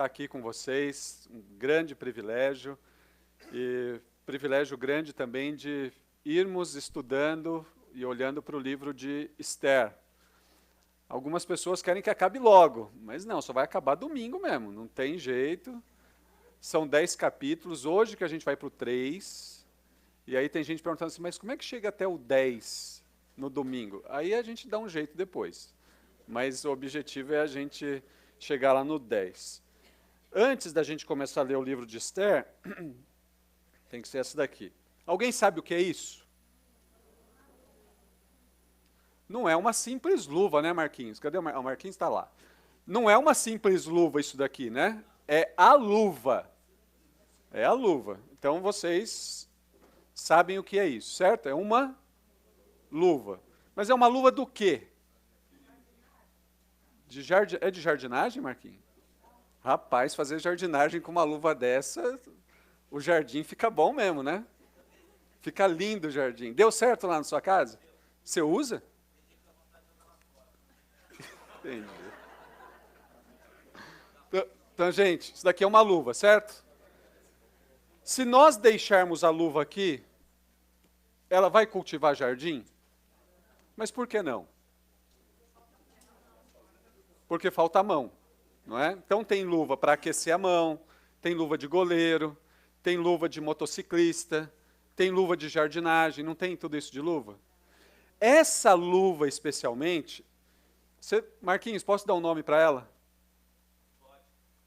estar aqui com vocês, um grande privilégio, e privilégio grande também de irmos estudando e olhando para o livro de Esther. Algumas pessoas querem que acabe logo, mas não, só vai acabar domingo mesmo, não tem jeito. São 10 capítulos, hoje que a gente vai para o 3, e aí tem gente perguntando assim, mas como é que chega até o 10 no domingo? Aí a gente dá um jeito depois, mas o objetivo é a gente chegar lá no 10. Antes da gente começar a ler o livro de Esther, tem que ser essa daqui. Alguém sabe o que é isso? Não é uma simples luva, né, Marquinhos? Cadê o Marquinhos? O Marquinhos está lá. Não é uma simples luva isso daqui, né? É a luva. É a luva. Então vocês sabem o que é isso, certo? É uma luva. Mas é uma luva do quê? É de jardinagem, Marquinhos? Rapaz, fazer jardinagem com uma luva dessa, o jardim fica bom mesmo, né? Fica lindo o jardim. Deu certo lá na sua casa? Você usa? Entendi. Então, gente, isso daqui é uma luva, certo? Se nós deixarmos a luva aqui, ela vai cultivar jardim? Mas por que não? Porque falta a mão, não é? Então tem luva para aquecer a mão, tem luva de goleiro, tem luva de motociclista, tem luva de jardinagem, não tem tudo isso de luva? Essa luva especialmente, Marquinhos, posso dar um nome para ela? Pode.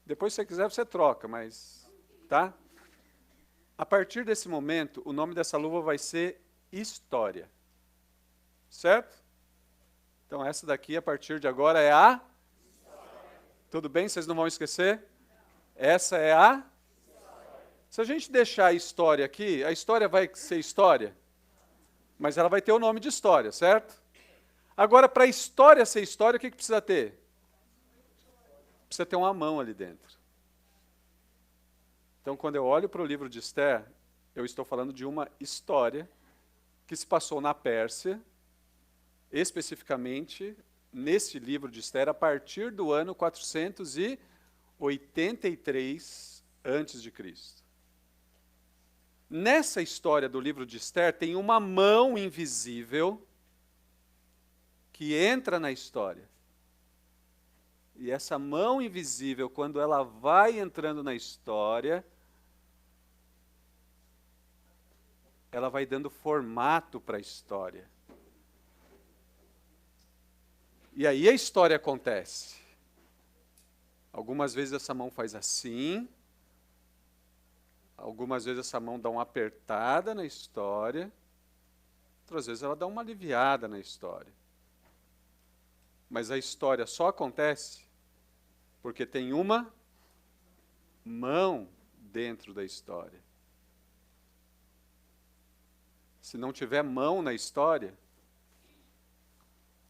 Depois, se você quiser, você troca, mas... Tá? A partir desse momento, o nome dessa luva vai ser História. Certo? Então, essa daqui, a partir de agora, é a... História. Tudo bem? Vocês não vão esquecer? Essa é a... História. Se a gente deixar a história aqui, a história vai ser história, mas ela vai ter o nome de história, certo? Agora, para a história ser história, o que precisa ter? Precisa ter uma mão ali dentro. Então, quando eu olho para o livro de Esther, eu estou falando de uma história que se passou na Pérsia, especificamente nesse livro de Esther, a partir do ano 483 a.C. Nessa história do livro de Esther, tem uma mão invisível que entra na história. E essa mão invisível, quando ela vai entrando na história, ela vai dando formato para a história. E aí a história acontece. Algumas vezes essa mão faz assim, algumas vezes essa mão dá uma apertada na história, outras vezes ela dá uma aliviada na história. Mas a história só acontece porque tem uma mão dentro da história. Se não tiver mão na história,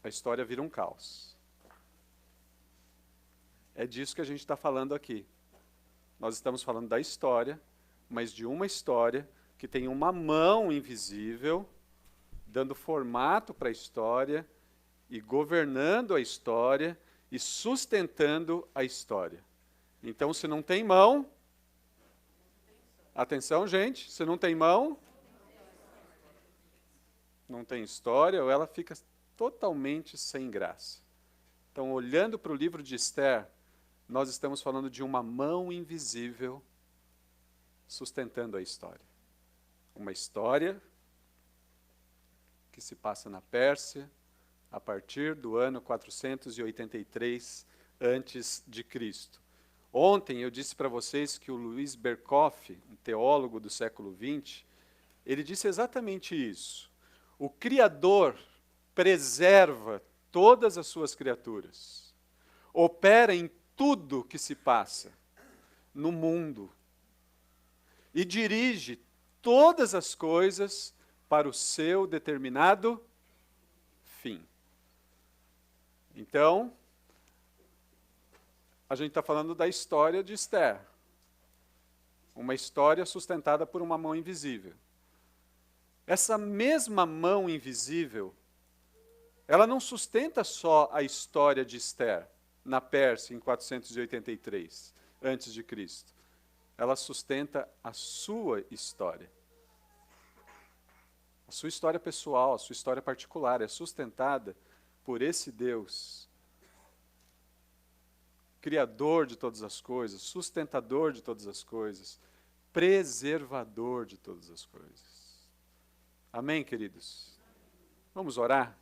a história vira um caos. É disso que a gente está falando aqui. Nós estamos falando da história, mas de uma história que tem uma mão invisível, dando formato para a história, e governando a história, e sustentando a história. Então, se não tem mão, atenção, gente, se não tem mão, não tem história, ou ela fica totalmente sem graça. Então, olhando para o livro de Esther, nós estamos falando de uma mão invisível sustentando a história. Uma história que se passa na Pérsia, a partir do ano 483 a.C. Ontem eu disse para vocês que o Luiz Berkoff, um teólogo do século XX, ele disse exatamente isso. O Criador preserva todas as suas criaturas, opera em tudo que se passa no mundo e dirige todas as coisas para o seu determinado fim. Então, a gente está falando da história de Esther. Uma história sustentada por uma mão invisível. Essa mesma mão invisível, ela não sustenta só a história de Esther, na Pérsia, em 483. antes de Cristo. Ela sustenta a sua história. A sua história pessoal, a sua história particular é sustentada por esse Deus, Criador de todas as coisas, sustentador de todas as coisas, preservador de todas as coisas. Amém, queridos? Vamos orar?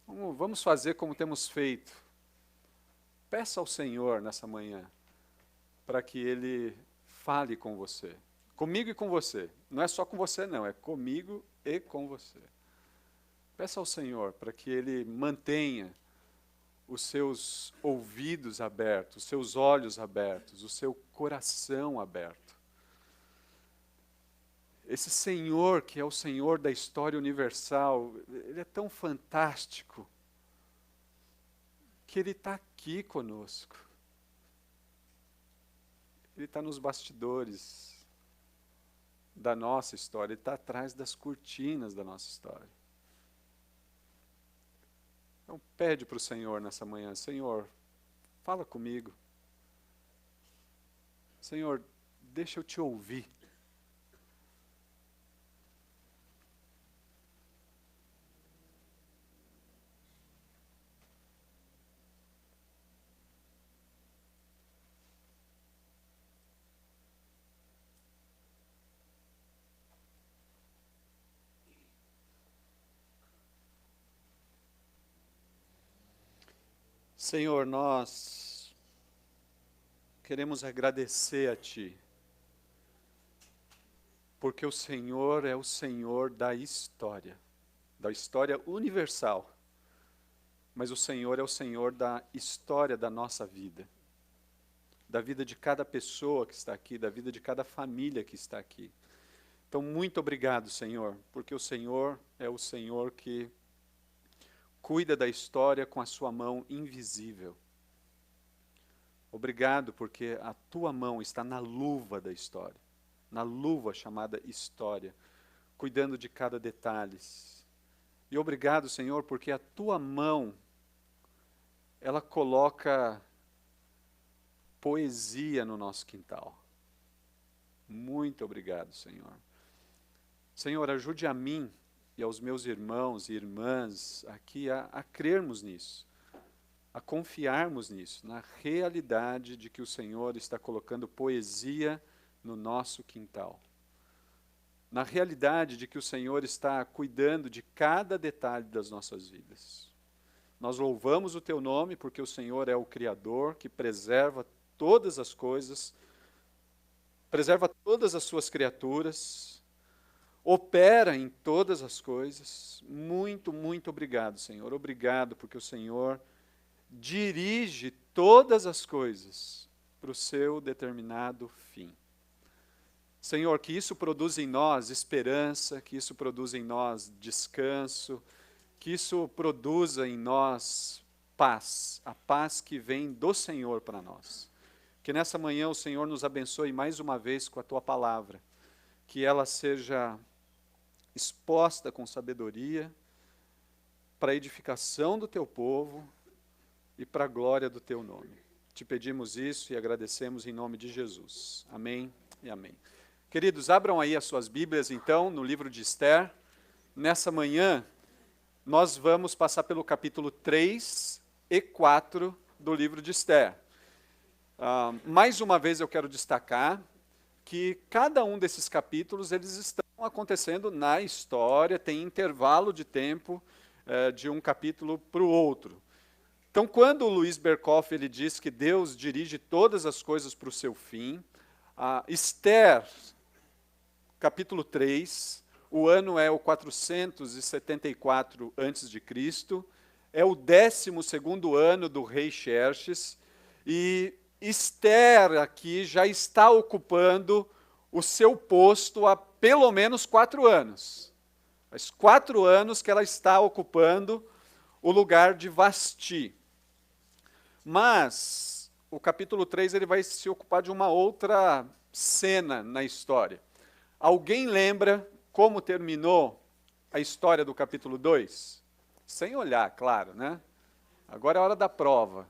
Vamos fazer como temos feito. Peça ao Senhor nessa manhã, para que Ele fale com você. Comigo e com você. Não é só com você, não. É comigo e com você. Peça ao Senhor para que Ele mantenha os seus ouvidos abertos, os seus olhos abertos, o seu coração aberto. Esse Senhor, que é o Senhor da história universal, Ele é tão fantástico, que Ele está aqui conosco. Ele está nos bastidores da nossa história, Ele está atrás das cortinas da nossa história. Então pede para o Senhor nessa manhã, Senhor, fala comigo. Senhor, deixa eu te ouvir. Senhor, nós queremos agradecer a Ti, porque o Senhor é o Senhor da história universal, mas o Senhor é o Senhor da história da nossa vida, da vida de cada pessoa que está aqui, da vida de cada família que está aqui. Então, muito obrigado, Senhor, porque o Senhor é o Senhor que cuida da história com a sua mão invisível. Obrigado porque a tua mão está na luva da história, na luva chamada história, cuidando de cada detalhe. E obrigado, Senhor, porque a tua mão, ela coloca poesia no nosso quintal. Muito obrigado, Senhor. Senhor, ajude a mim e aos meus irmãos e irmãs aqui a crermos nisso, a confiarmos nisso, na realidade de que o Senhor está colocando poesia no nosso quintal, na realidade de que o Senhor está cuidando de cada detalhe das nossas vidas. Nós louvamos o Teu nome porque o Senhor é o Criador que preserva todas as coisas, preserva todas as suas criaturas, opera em todas as coisas. Muito, muito obrigado, Senhor. Obrigado porque o Senhor dirige todas as coisas para o seu determinado fim. Senhor, que isso produza em nós esperança, que isso produza em nós descanso, que isso produza em nós paz, a paz que vem do Senhor para nós. Que nessa manhã o Senhor nos abençoe mais uma vez com a Tua palavra, que ela seja exposta com sabedoria, para a edificação do Teu povo e para a glória do Teu nome. Te pedimos isso e agradecemos em nome de Jesus. Amém e amém. Queridos, abram aí as suas Bíblias, então, no livro de Esther. Nessa manhã, nós vamos passar pelo capítulo 3 e 4 do livro de Esther. Mais uma vez eu quero destacar que cada um desses capítulos, eles estão acontecendo na história, tem intervalo de tempo de um capítulo para o outro. Então, quando o Luiz Berkoff ele diz que Deus dirige todas as coisas para o seu fim, Esther, capítulo 3, o ano é o 474 a.C., é o 12º ano do rei Xerxes, e Esther aqui já está ocupando o seu posto há pelo menos 4 anos. Faz 4 anos que ela está ocupando o lugar de Vasti. Mas o capítulo 3 ele vai se ocupar de uma outra cena na história. Alguém lembra como terminou a história do capítulo 2? Sem olhar, claro, né? Agora é a hora da prova.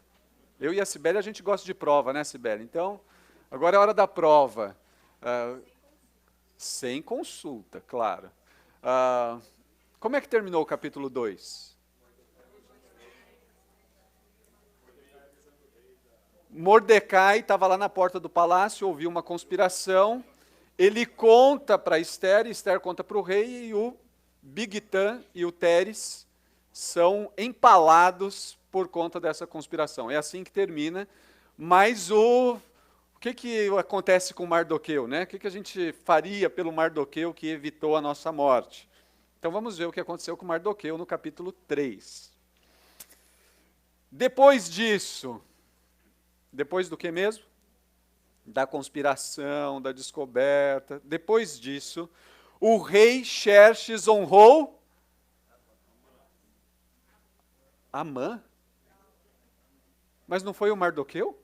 Eu e a Cibele, a gente gosta de prova, né, Cibele? Então, Agora é a hora da prova. Ah, sem consulta, claro. Como é que terminou o capítulo 2? Mordecai estava lá na porta do palácio, ouviu uma conspiração, ele conta para Esther, Esther conta para o rei, e o Bigtan e o Teres são empalados por conta dessa conspiração. É assim que termina, mas o que acontece com Mardoqueu, né? O que a gente faria pelo Mardoqueu que evitou a nossa morte? Então vamos ver o que aconteceu com Mardoqueu no capítulo 3. Depois disso, depois do que mesmo? Da conspiração, da descoberta. Depois disso, o rei Xerxes honrou Amã. Mas não foi o Mardoqueu?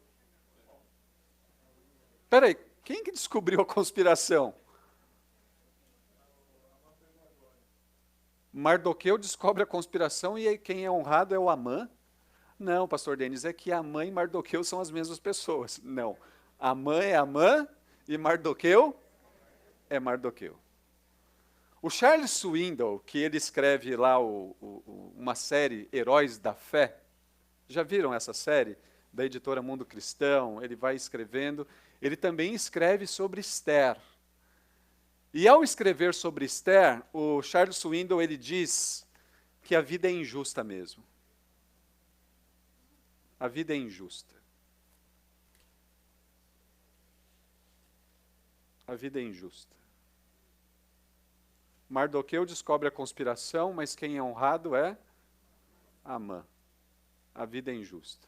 Espera aí, quem que descobriu a conspiração? Mardoqueu descobre a conspiração e quem é honrado é o Amã? Não, pastor Denis, é que Amã e Mardoqueu são as mesmas pessoas. Não, Amã é Amã e Mardoqueu é Mardoqueu. O Charles Swindoll, que ele escreve lá uma série Heróis da Fé, já viram essa série? Da editora Mundo Cristão, ele vai escrevendo, ele também escreve sobre Esther. E ao escrever sobre Esther, o Charles Swindoll, ele diz que a vida é injusta mesmo. A vida é injusta. A vida é injusta. Mardoqueu descobre a conspiração, mas quem é honrado é Amã. A vida é injusta.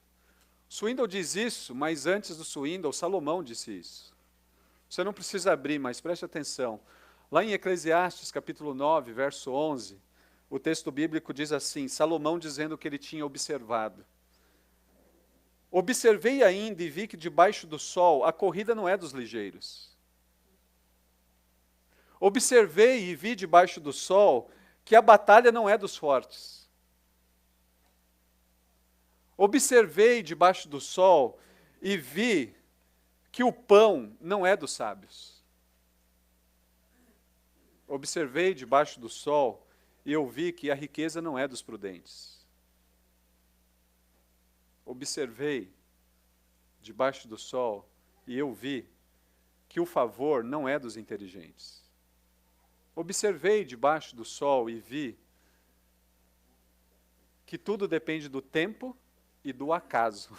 Swindoll diz isso, mas antes do Swindoll, Salomão disse isso. Você não precisa abrir, mas preste atenção. Lá em Eclesiastes, capítulo 9, verso 11, o texto bíblico diz assim, Salomão dizendo o que ele tinha observado. Observei ainda e vi que debaixo do sol a corrida não é dos ligeiros. Observei e vi debaixo do sol que a batalha não é dos fortes. Observei debaixo do sol e vi que o pão não é dos sábios. Observei debaixo do sol e eu vi que a riqueza não é dos prudentes. Observei debaixo do sol e eu vi que o favor não é dos inteligentes. Observei debaixo do sol e vi que tudo depende do tempo e do acaso.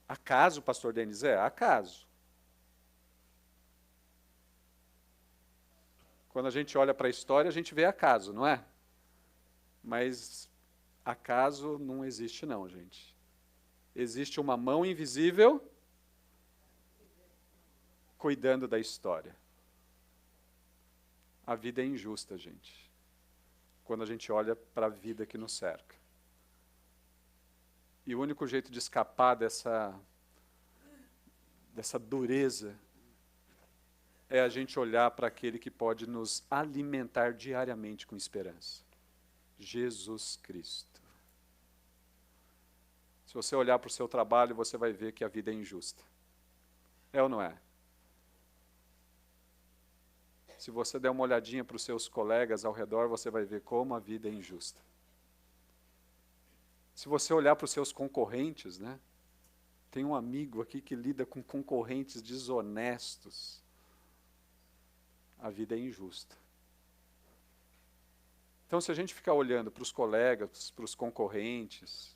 Acaso, pastor Denis? É, acaso. Quando a gente olha para a história, a gente vê acaso, não é? Mas acaso não existe não, gente. Existe uma mão invisível cuidando da história. A vida é injusta, gente. Quando a gente olha para a vida que nos cerca. E o único jeito de escapar dessa dureza é a gente olhar para aquele que pode nos alimentar diariamente com esperança. Jesus Cristo. Se você olhar para o seu trabalho, você vai ver que a vida é injusta. É ou não é? Se você der uma olhadinha para os seus colegas ao redor, você vai ver como a vida é injusta. Se você olhar para os seus concorrentes, né? Tem um amigo aqui que lida com concorrentes desonestos. A vida é injusta. Então, se a gente ficar olhando para os colegas, para os concorrentes,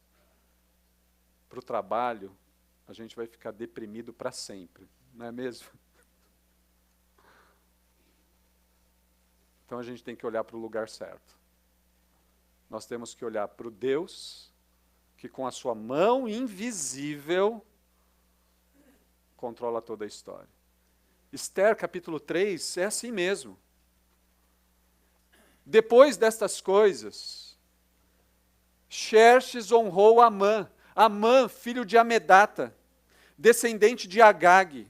para o trabalho, a gente vai ficar deprimido para sempre, não é mesmo? Então, a gente tem que olhar para o lugar certo. Nós temos que olhar para o Deus que, com a sua mão invisível, controla toda a história. Esther, capítulo 3, é assim mesmo. Depois destas coisas, Xerxes honrou Amã. Amã, filho de Amedata, descendente de Agag,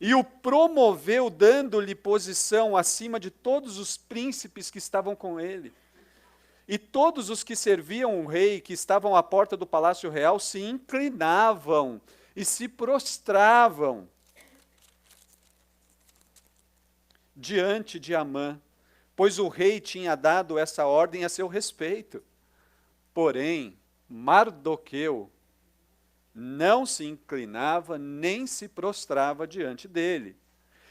e o promoveu, dando-lhe posição acima de todos os príncipes que estavam com ele. E todos os que serviam o rei, que estavam à porta do palácio real, se inclinavam e se prostravam diante de Amã, pois o rei tinha dado essa ordem a seu respeito. Porém, Mardoqueu não se inclinava nem se prostrava diante dele.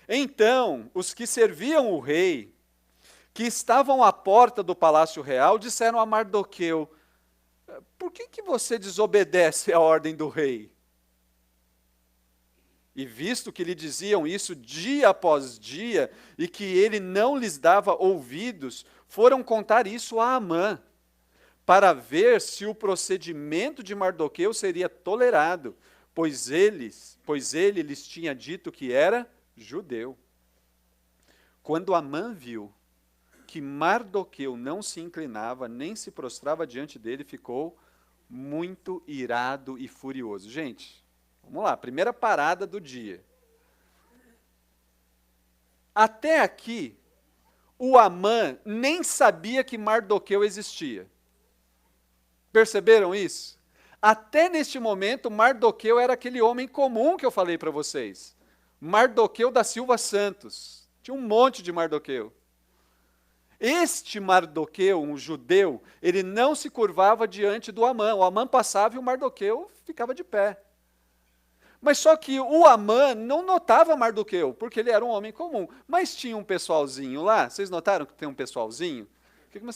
Então, os que serviam o rei, que estavam à porta do palácio real, disseram a Mardoqueu: por que você desobedece à ordem do rei? E visto que lhe diziam isso dia após dia, e que ele não lhes dava ouvidos, foram contar isso a Amã, para ver se o procedimento de Mardoqueu seria tolerado, pois ele lhes tinha dito que era judeu. Quando Amã viu que Mardoqueu não se inclinava, nem se prostrava diante dele, ficou muito irado e furioso. Gente, vamos lá, primeira parada do dia. Até aqui, o Amã nem sabia que Mardoqueu existia. Perceberam isso? Até neste momento, Mardoqueu era aquele homem comum que eu falei para vocês. Mardoqueu da Silva Santos. Tinha um monte de Mardoqueu. Este Mardoqueu, um judeu, ele não se curvava diante do Amã. O Amã passava e o Mardoqueu ficava de pé. Mas só que o Amã não notava Mardoqueu, porque ele era um homem comum. Mas tinha um pessoalzinho lá. Vocês notaram que tem um pessoalzinho?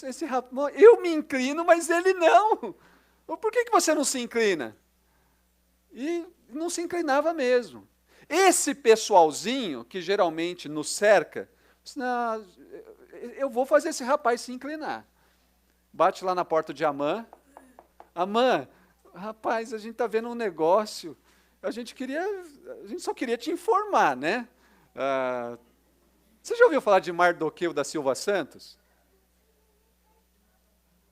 Esse rapaz, eu me inclino, mas ele não. Por que você não se inclina? E não se inclinava mesmo. Esse pessoalzinho, que geralmente nos cerca, disse, não, eu vou fazer esse rapaz se inclinar. Bate lá na porta de Amã. Amã, rapaz, a gente está vendo um negócio, a gente só queria te informar, né? Você já ouviu falar de Mardoqueu da Silva Santos?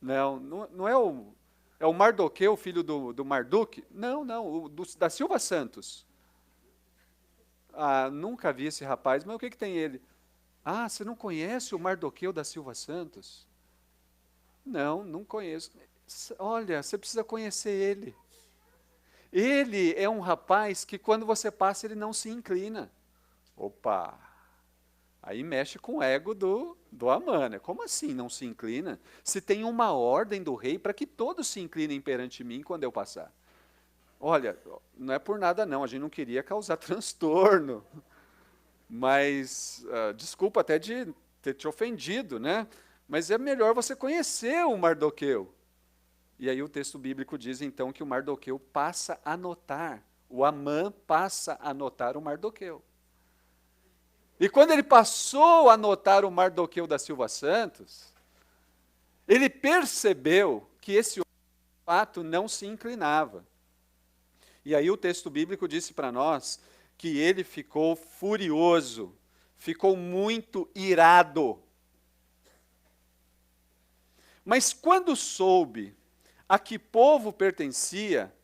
Não é o Mardoqueu, filho do Marduk? Não, da Silva Santos. Nunca vi esse rapaz, mas o que tem ele? Você não conhece o Mardoqueu da Silva Santos? Não conheço. Olha, você precisa conhecer ele. Ele é um rapaz que quando você passa, ele não se inclina. Opa! Aí mexe com o ego do Amã, né? Como assim não se inclina? Se tem uma ordem do rei para que todos se inclinem perante mim quando eu passar. Olha, não é por nada não, a gente não queria causar transtorno. Mas, desculpa até de ter te ofendido, né? Mas é melhor você conhecer o Mardoqueu. E aí o texto bíblico diz então que o Mardoqueu passa a notar, o Amã passa a notar o Mardoqueu. E quando ele passou a notar o Mardoqueu da Silva Santos, ele percebeu que esse homem, de fato, não se inclinava. E aí o texto bíblico disse para nós que ele ficou furioso, ficou muito irado. Mas quando soube a que povo pertencia,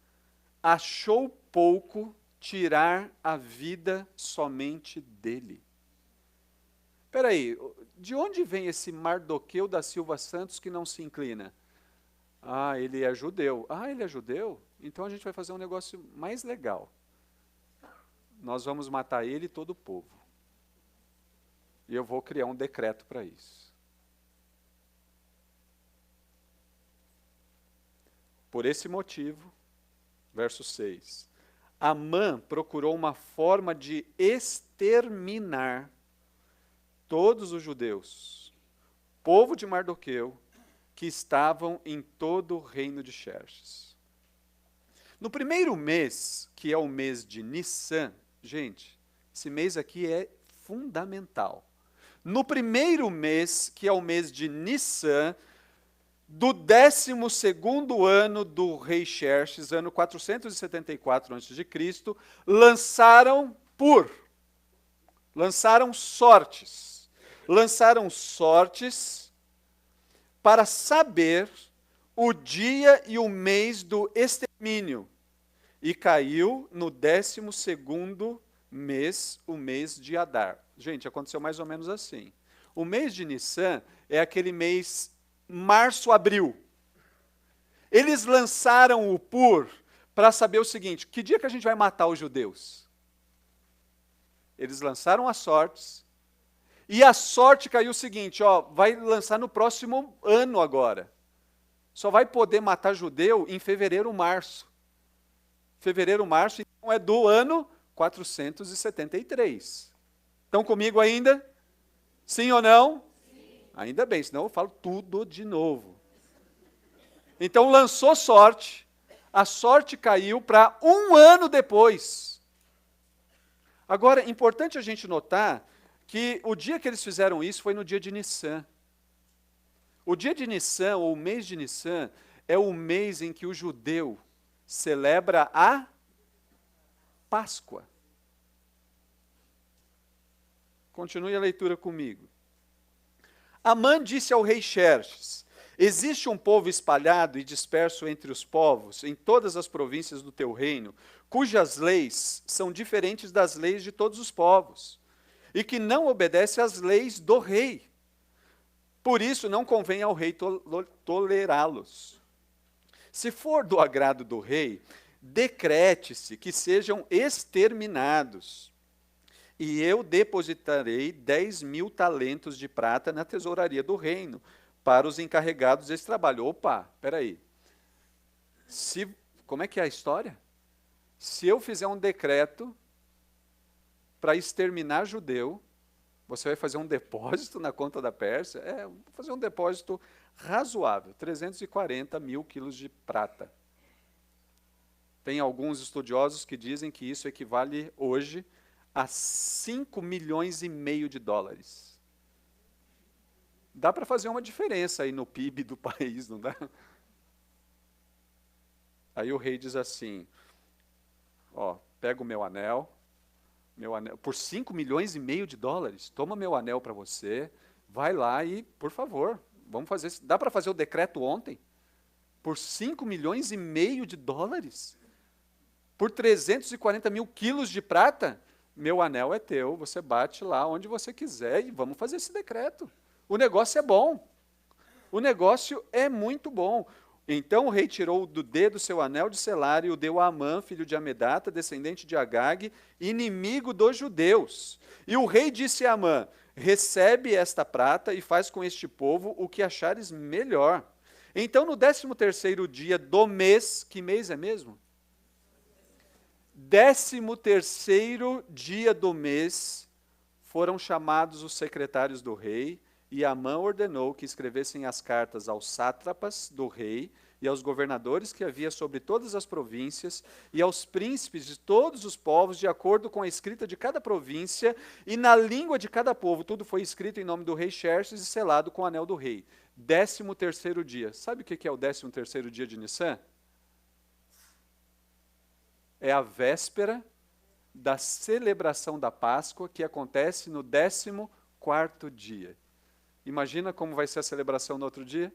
achou pouco tirar a vida somente dele. Espera aí, de onde vem esse Mardoqueu da Silva Santos que não se inclina? Ele é judeu. Ele é judeu? Então a gente vai fazer um negócio mais legal. Nós vamos matar ele e todo o povo. E eu vou criar um decreto para isso. Por esse motivo, verso 6, Amã procurou uma forma de exterminar todos os judeus, povo de Mardoqueu, que estavam em todo o reino de Xerxes. No primeiro mês, que é o mês de Nissan, gente, esse mês aqui é fundamental. No primeiro mês, que é o mês de Nissan, do 12º ano do rei Xerxes, ano 474 a.C., lançaram sortes para saber o dia e o mês do extermínio. E caiu no 12º mês, o mês de Adar. Gente, aconteceu mais ou menos assim. O mês de Nissan é aquele mês março, abril. Eles lançaram o Pur para saber o seguinte: que dia que a gente vai matar os judeus? Eles lançaram as sortes, e a sorte caiu o seguinte, ó, vai lançar no próximo ano agora. Só vai poder matar judeu em fevereiro, março. Fevereiro, março, então é do ano 473. Estão comigo ainda? Sim ou não? Sim. Ainda bem, senão eu falo tudo de novo. Então lançou sorte, a sorte caiu para um ano depois. Agora, é importante a gente notar que o dia que eles fizeram isso foi no dia de Nissan. O dia de Nissan, ou o mês de Nissan, é o mês em que o judeu celebra a Páscoa. Continue a leitura comigo. Amã disse ao rei Xerxes: existe um povo espalhado e disperso entre os povos, em todas as províncias do teu reino, cujas leis são diferentes das leis de todos os povos, e que não obedece às leis do rei. Por isso não convém ao rei tolerá-los. Se for do agrado do rei, decrete-se que sejam exterminados, e eu depositarei 10.000 talentos de prata na tesouraria do reino, para os encarregados desse trabalho. Opa, peraí. Como é que é a história? Se eu fizer um decreto para exterminar judeu, você vai fazer um depósito na conta da Pérsia? Vou fazer um depósito razoável, 340 mil quilos de prata. Tem alguns estudiosos que dizem que isso equivale hoje a 5 milhões e meio de dólares. Dá para fazer uma diferença aí no PIB do país, não dá? Aí o rei diz assim, ó, pega o meu anel, por 5 milhões e meio de dólares, toma meu anel para você, vai lá e, por favor, vamos fazer, dá para fazer o decreto ontem? Por 5 milhões e meio de dólares? Por 340 mil quilos de prata? Meu anel é teu, você bate lá onde você quiser e vamos fazer esse decreto. O negócio é bom. O negócio é muito bom. Então o rei tirou do dedo seu anel de selar e o deu a Amã, filho de Amedata, descendente de Agag, inimigo dos judeus. E o rei disse a Amã: recebe esta prata e faz com este povo o que achares melhor. Então no 13º dia do mês, que mês é mesmo? 13º dia do mês, foram chamados os secretários do rei, e Amã ordenou que escrevessem as cartas aos sátrapas do rei e aos governadores que havia sobre todas as províncias e aos príncipes de todos os povos, de acordo com a escrita de cada província e na língua de cada povo. Tudo foi escrito em nome do rei Xerxes e selado com o anel do rei. 13º dia. Sabe o que é o 13º dia de Nissan? É a véspera da celebração da Páscoa, que acontece no 14º dia. Imagina como vai ser a celebração no outro dia?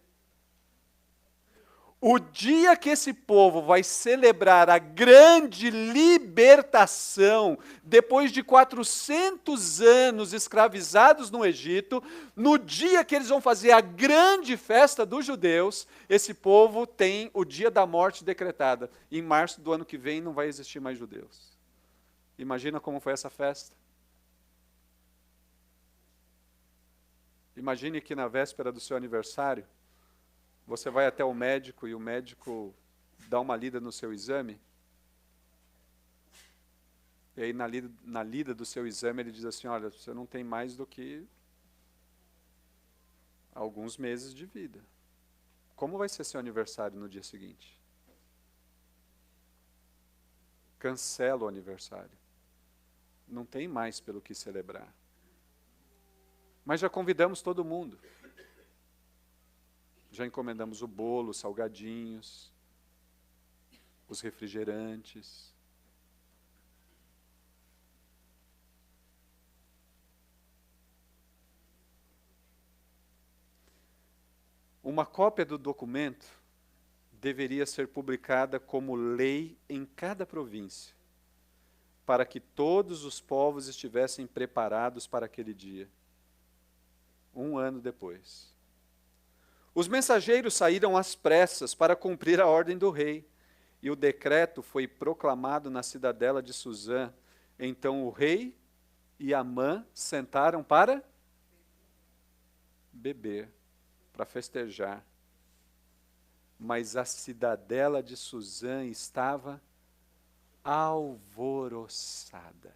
O dia que esse povo vai celebrar a grande libertação, depois de 400 anos escravizados no Egito, no dia que eles vão fazer a grande festa dos judeus, esse povo tem o dia da morte decretada. Em março do ano que vem não vai existir mais judeus. Imagina como foi essa festa. Imagine que na véspera do seu aniversário, você vai até o médico e o médico dá uma lida no seu exame. E aí, na lida do seu exame, ele diz assim, olha, você não tem mais do que alguns meses de vida. Como vai ser seu aniversário no dia seguinte? Cancela o aniversário. Não tem mais pelo que celebrar. Mas já convidamos todo mundo. Já encomendamos o bolo, os salgadinhos, os refrigerantes. Uma cópia do documento deveria ser publicada como lei em cada província, para que todos os povos estivessem preparados para aquele dia. Um ano depois. Os mensageiros saíram às pressas para cumprir a ordem do rei. e o decreto foi proclamado na cidadela de Suzã. Então o rei e Amã sentaram para beber, para festejar. Mas a cidadela de Suzã estava alvoroçada.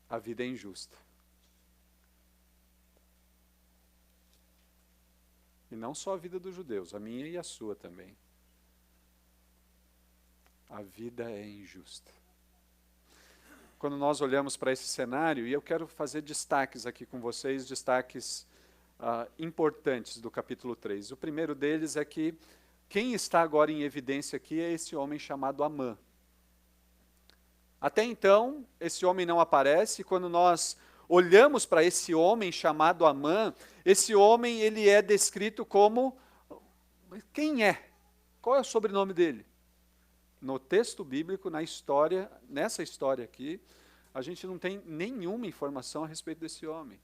A vida é injusta. E não só a vida dos judeus, a minha e a sua também. A vida é injusta. Quando nós olhamos para esse cenário, e eu quero fazer destaques aqui com vocês, destaques importantes do capítulo 3. O primeiro deles é que quem está agora em evidência aqui é esse homem chamado Amã. Até então, esse homem não aparece, e quando nós olhamos para esse homem chamado Amã, esse homem ele é descrito como, quem é? Qual é o sobrenome dele? No texto bíblico, na história, nessa história aqui, a gente não tem nenhuma informação a respeito desse homem.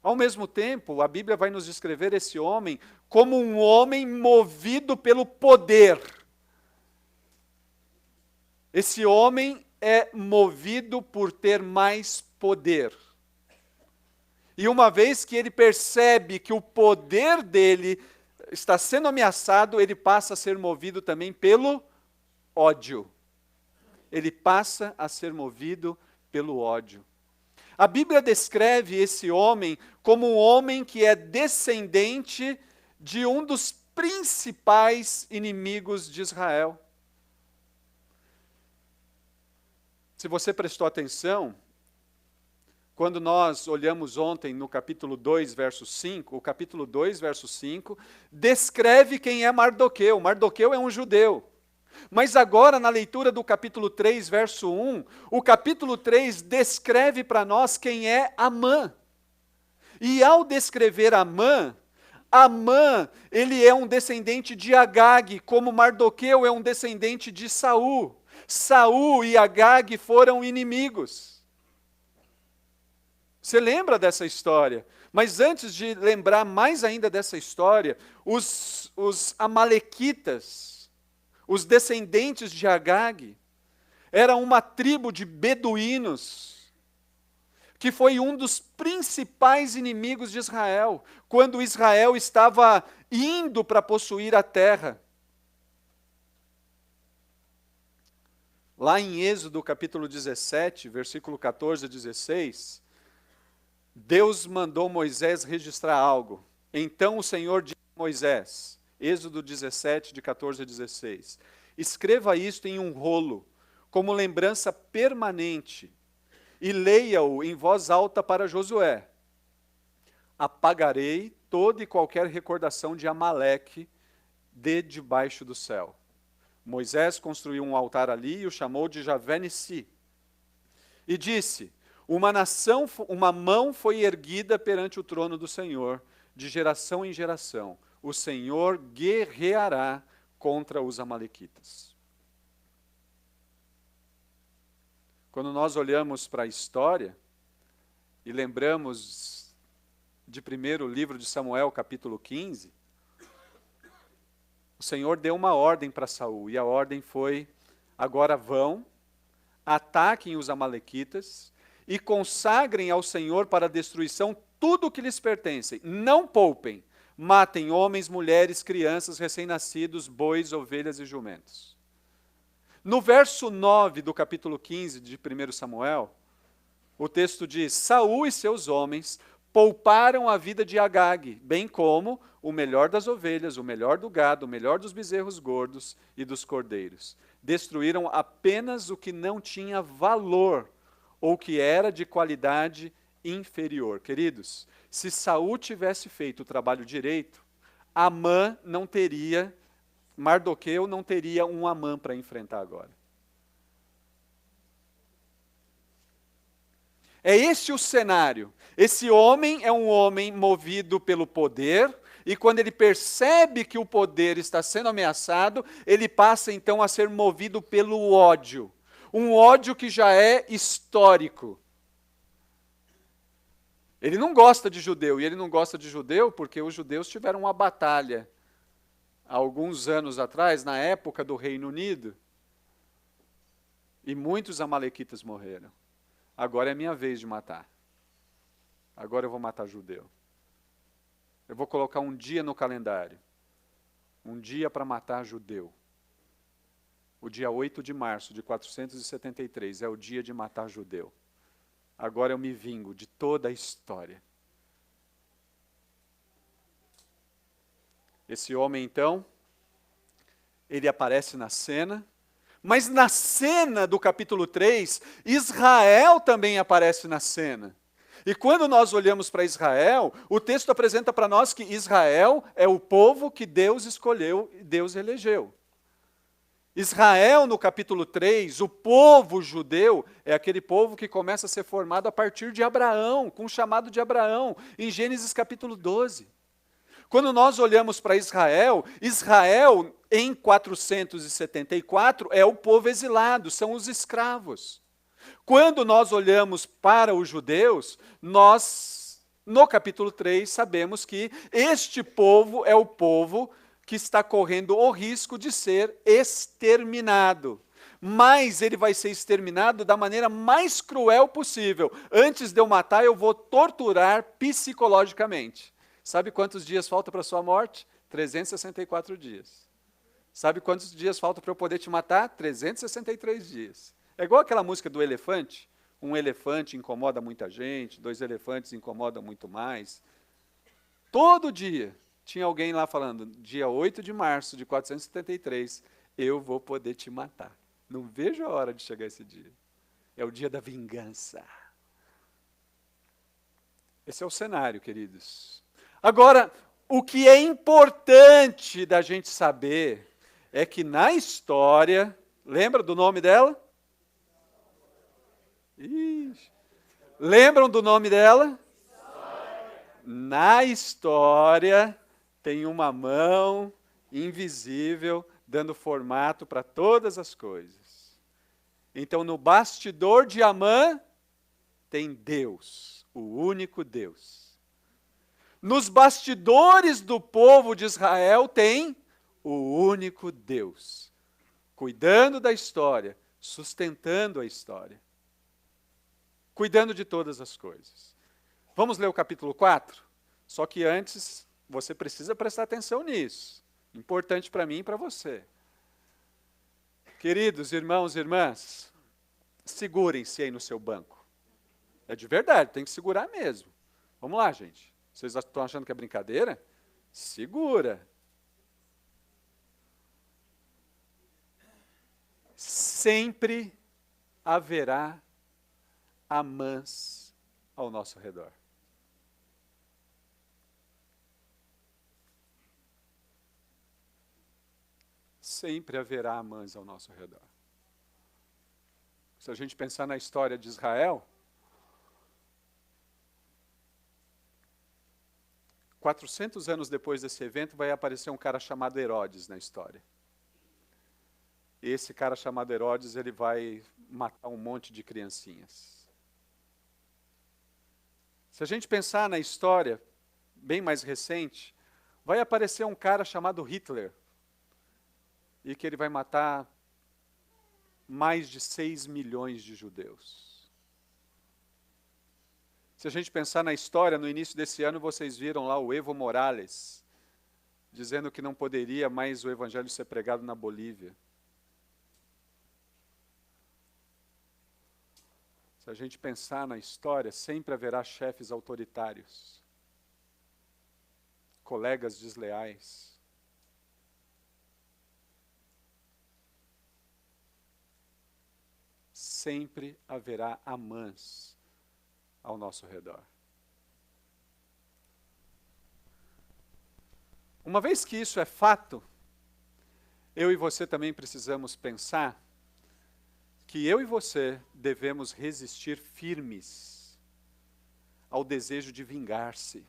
Ao mesmo tempo, a Bíblia vai nos descrever esse homem como um homem movido pelo poder. Esse homem é movido por ter mais poder. E uma vez que ele percebe que o poder dele está sendo ameaçado, ele passa a ser movido também pelo ódio. Ele passa a ser movido pelo ódio. A Bíblia descreve esse homem como um homem que é descendente de um dos principais inimigos de Israel. Se você prestou atenção, quando nós olhamos ontem no capítulo 2, verso 5, o capítulo 2, verso 5, descreve quem é Mardoqueu. Mardoqueu é um judeu. Mas agora, na leitura do capítulo 3, verso 1, o capítulo 3 descreve para nós quem é Amã. E ao descrever Amã, ele é um descendente de Agag, como Mardoqueu é um descendente de Saul. Saul e Agag foram inimigos. Você lembra dessa história? Mas antes de lembrar mais ainda dessa história, os amalequitas, os descendentes de Agag, eram uma tribo de beduínos, que foi um dos principais inimigos de Israel, quando Israel estava indo para possuir a terra. Lá em Êxodo capítulo 17, versículo 14 a 16, Deus mandou Moisés registrar algo. Então o Senhor disse a Moisés, Êxodo 17, de 14 a 16, escreva isto em um rolo, como lembrança permanente, e leia-o em voz alta para Josué. Apagarei toda e qualquer recordação de Amaleque de debaixo do céu. Moisés construiu um altar ali e o chamou de Javé-Nissi. E disse, uma mão foi erguida perante o trono do Senhor, de geração em geração. O Senhor guerreará contra os amalequitas. Quando nós olhamos para a história e lembramos de primeiro livro de Samuel, capítulo 15, o Senhor deu uma ordem para Saul, e a ordem foi, agora vão, ataquem os amalequitas e consagrem ao Senhor para a destruição tudo o que lhes pertence. Não poupem, matem homens, mulheres, crianças, recém-nascidos, bois, ovelhas e jumentos. No verso 9 do capítulo 15 de 1 Samuel, o texto diz, Saul e seus homens pouparam a vida de Agag, bem como o melhor das ovelhas, o melhor do gado, o melhor dos bezerros gordos e dos cordeiros. Destruíram apenas o que não tinha valor ou que era de qualidade inferior. Queridos, se Saul tivesse feito o trabalho direito, Amã não teria, Mardoqueu não teria um Amã para enfrentar agora. É esse o cenário. Esse homem é um homem movido pelo poder, e quando ele percebe que o poder está sendo ameaçado, ele passa então a ser movido pelo ódio. Um ódio que já é histórico. Ele não gosta de judeu, e ele não gosta de judeu porque os judeus tiveram uma batalha há alguns anos atrás, na época do Reino Unido, e muitos amalequitas morreram. Agora é minha vez de matar. Agora eu vou matar judeu. Eu vou colocar um dia no calendário. Um dia para matar judeu. O dia 8 de março de 473 é o dia de matar judeu. Agora eu me vingo de toda a história. Esse homem, então, ele aparece na cena, mas na cena do capítulo 3, Israel também aparece na cena. E quando nós olhamos para Israel, o texto apresenta para nós que Israel é o povo que Deus escolheu e Deus elegeu. Israel, no capítulo 3, o povo judeu, é aquele povo que começa a ser formado a partir de Abraão, com o chamado de Abraão, em Gênesis capítulo 12. Quando nós olhamos para Israel, Israel, em 474, é o povo exilado, são os escravos. Quando nós olhamos para os judeus, nós, no capítulo 3, sabemos que este povo é o povo que está correndo o risco de ser exterminado. Mas ele vai ser exterminado da maneira mais cruel possível. Antes de eu matar, eu vou torturar psicologicamente. Sabe quantos dias falta para a sua morte? 364 dias. Sabe quantos dias falta para eu poder te matar? 363 dias. É igual aquela música do elefante. Um elefante incomoda muita gente, 2 elefantes incomodam muito mais. Todo dia tinha alguém lá falando, dia 8 de março de 473, eu vou poder te matar. Não vejo a hora de chegar esse dia. É o dia da vingança. Esse é o cenário, queridos. Agora, o que é importante da gente saber é que na história, lembra do nome dela? Ixi. Lembram do nome dela? Na história, tem uma mão invisível dando formato para todas as coisas. Então, no bastidor de Amã, tem Deus, o único Deus. Nos bastidores do povo de Israel, tem o único Deus, cuidando da história, sustentando a história, cuidando de todas as coisas. Vamos ler o capítulo 4? Só que antes, você precisa prestar atenção nisso. Importante para mim e para você. Queridos irmãos e irmãs, segurem-se aí no seu banco. É de verdade, tem que segurar mesmo. Vamos lá, gente. Vocês estão achando que é brincadeira? Segura. Sempre haverá Amãs ao nosso redor. Sempre haverá Amãs ao nosso redor. Se a gente pensar na história de Israel, 400 anos depois desse evento, vai aparecer um cara chamado Herodes na história. Esse cara chamado Herodes, ele vai matar um monte de criancinhas. Se a gente pensar na história, bem mais recente, vai aparecer um cara chamado Hitler, e que ele vai matar mais de 6 milhões de judeus. Se a gente pensar na história, no início desse ano, vocês viram lá o Evo Morales, dizendo que não poderia mais o evangelho ser pregado na Bolívia. Se a gente pensar na história, sempre haverá chefes autoritários, colegas desleais. Sempre haverá Amãs ao nosso redor. Uma vez que isso é fato, eu e você também precisamos pensar que eu e você devemos resistir firmes ao desejo de vingar-se.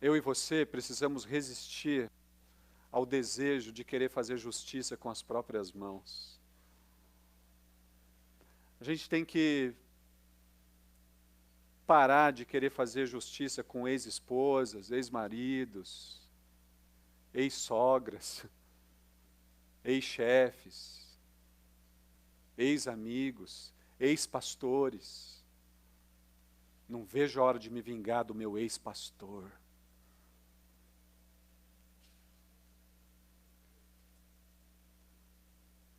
Eu e você precisamos resistir ao desejo de querer fazer justiça com as próprias mãos. A gente tem que parar de querer fazer justiça com ex-esposas, ex-maridos, ex-sogras, ex-chefes, ex-amigos, ex-pastores. Não vejo a hora de me vingar do meu ex-pastor.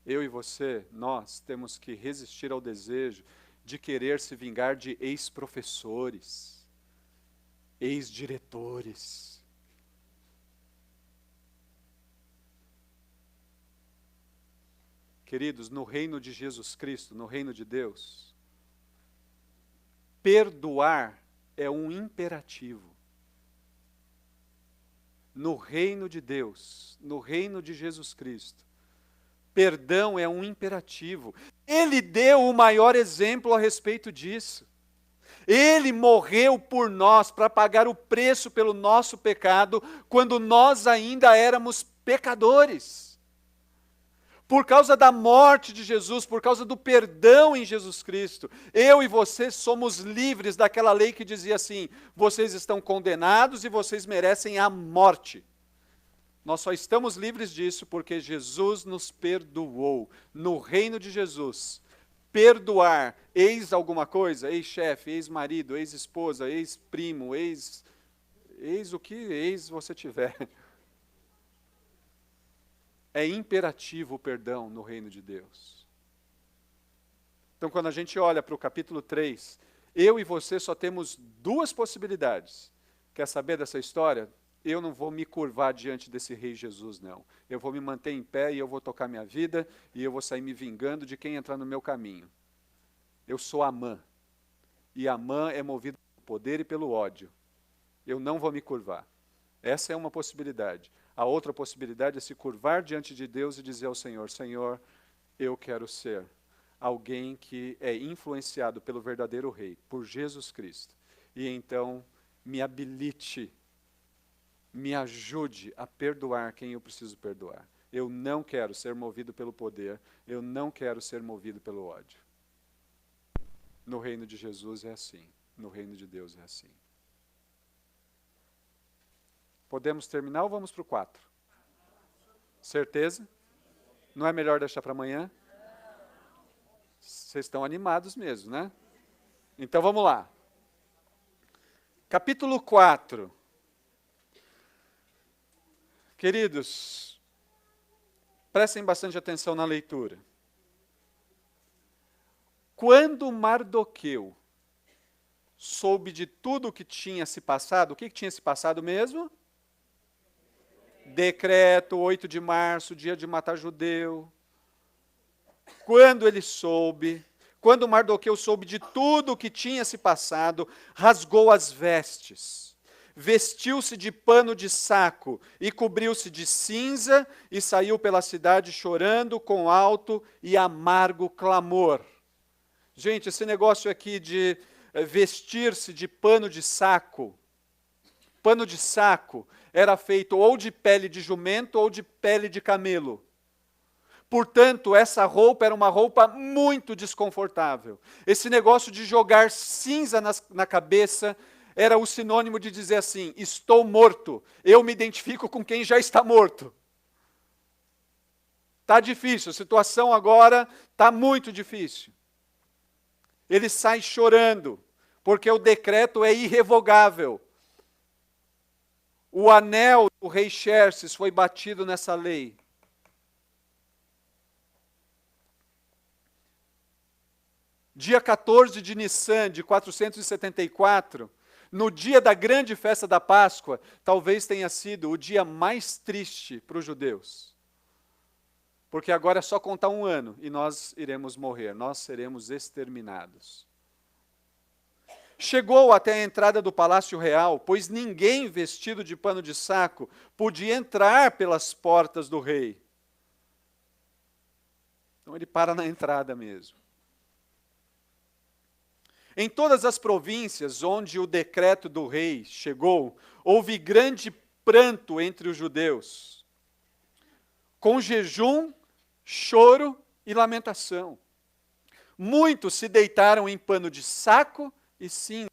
Eu e você, nós temos que resistir ao desejo de querer se vingar de ex-professores, ex-diretores. Queridos, no reino de Jesus Cristo, no reino de Deus, perdoar é um imperativo. No reino de Deus, no reino de Jesus Cristo, perdão é um imperativo. Ele deu o maior exemplo a respeito disso. Ele morreu por nós para pagar o preço pelo nosso pecado, quando nós ainda éramos pecadores. Por causa da morte de Jesus, por causa do perdão em Jesus Cristo, eu e você somos livres daquela lei que dizia assim: vocês estão condenados e vocês merecem a morte. Nós só estamos livres disso porque Jesus nos perdoou. No reino de Jesus, perdoar ex alguma coisa, ex-chefe, ex-marido, ex-esposa, ex-primo, ex o que ex você tiver. É imperativo o perdão no reino de Deus. Então, quando a gente olha para o capítulo 3, eu e você só temos duas possibilidades. Quer saber dessa história? Eu não vou me curvar diante desse rei Jesus, não. Eu vou me manter em pé e eu vou tocar minha vida e eu vou sair me vingando de quem entrar no meu caminho. Eu sou Amã. E Amã é movido pelo poder e pelo ódio. Eu não vou me curvar. Essa é uma possibilidade. A outra possibilidade é se curvar diante de Deus e dizer ao Senhor: Senhor, eu quero ser alguém que é influenciado pelo verdadeiro rei, por Jesus Cristo. E então me habilite, me ajude a perdoar quem eu preciso perdoar. Eu não quero ser movido pelo poder, eu não quero ser movido pelo ódio. No reino de Jesus é assim, no reino de Deus é assim. Podemos terminar ou vamos para o 4? Certeza? Não é melhor deixar para amanhã? Vocês estão animados mesmo, né? Então vamos lá. Capítulo 4. Queridos, prestem bastante atenção na leitura. Quando Mardoqueu soube de tudo o que tinha se passado, o que tinha se passado mesmo? Decreto, 8 de março, dia de matar judeu. Quando ele soube, quando Mardoqueu soube de tudo o que tinha se passado, rasgou as vestes. Vestiu-se de pano de saco e cobriu-se de cinza e saiu pela cidade chorando com alto e amargo clamor. Gente, esse negócio aqui de vestir-se de pano de saco era feito ou de pele de jumento ou de pele de camelo. Portanto, essa roupa era uma roupa muito desconfortável. Esse negócio de jogar cinza na cabeça era o sinônimo de dizer assim: estou morto, eu me identifico com quem já está morto. Está difícil, a situação agora está muito difícil. Ele sai chorando, porque o decreto é irrevogável. O anel do rei Xerxes foi batido nessa lei. Dia 14 de Nissan, de 474, no dia da grande festa da Páscoa, talvez tenha sido o dia mais triste para os judeus. Porque agora é só contar um ano e nós iremos morrer, nós seremos exterminados. Chegou até a entrada do palácio real, pois ninguém vestido de pano de saco podia entrar pelas portas do rei. Então ele para na entrada mesmo. Em todas as províncias onde o decreto do rei chegou, houve grande pranto entre os judeus, com jejum, choro e lamentação. Muitos se deitaram em pano de saco e cinza.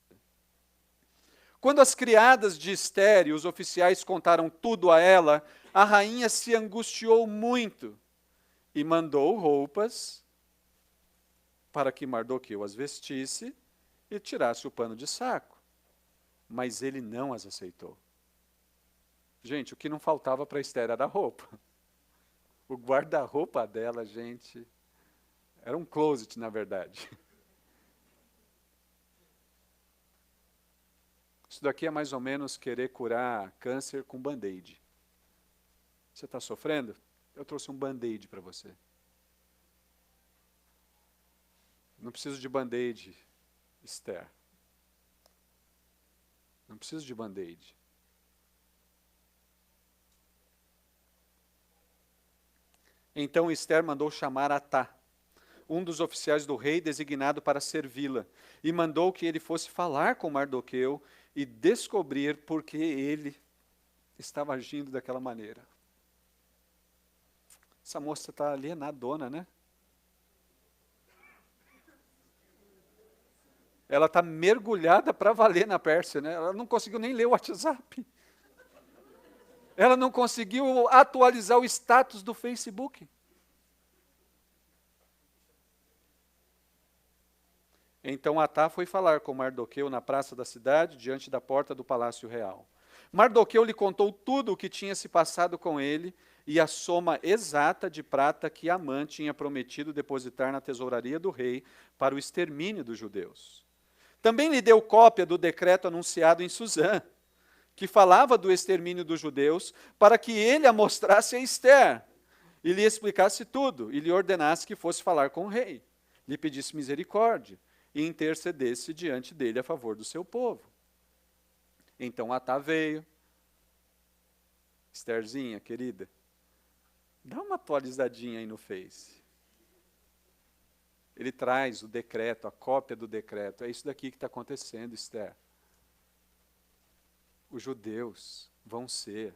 Quando as criadas de Ester e os oficiais contaram tudo a ela, a rainha se angustiou muito e mandou roupas para que Mardoqueu as vestisse e tirasse o pano de saco. Mas ele não as aceitou. Gente, o que não faltava para Ester era roupa. O guarda-roupa dela, gente, era um closet, na verdade. Isso daqui é mais ou menos querer curar câncer com band-aid. Você está sofrendo? Eu trouxe um band-aid para você. Não preciso de band-aid, Esther. Não preciso de band-aid. Então Esther mandou chamar Atá, um dos oficiais do rei designado para servi-la, e mandou que ele fosse falar com Mardoqueu e descobrir por que ele estava agindo daquela maneira. Essa moça está alienadona, né? Ela está mergulhada para valer na Pérsia, né? Ela não conseguiu nem ler o WhatsApp. Ela não conseguiu atualizar o status do Facebook. Então Atá foi falar com Mardoqueu na praça da cidade, diante da porta do palácio real. Mardoqueu lhe contou tudo o que tinha se passado com ele e a soma exata de prata que Amã tinha prometido depositar na tesouraria do rei para o extermínio dos judeus. Também lhe deu cópia do decreto anunciado em Suzã, que falava do extermínio dos judeus, para que ele a mostrasse a Esther, e lhe explicasse tudo, e lhe ordenasse que fosse falar com o rei, lhe pedisse misericórdia, e intercedesse diante dele a favor do seu povo. Então Atá veio. Estherzinha, querida, dá uma atualizadinha aí no Face. Ele traz o decreto, a cópia do decreto. É isso daqui que está acontecendo, Esther. Os judeus vão ser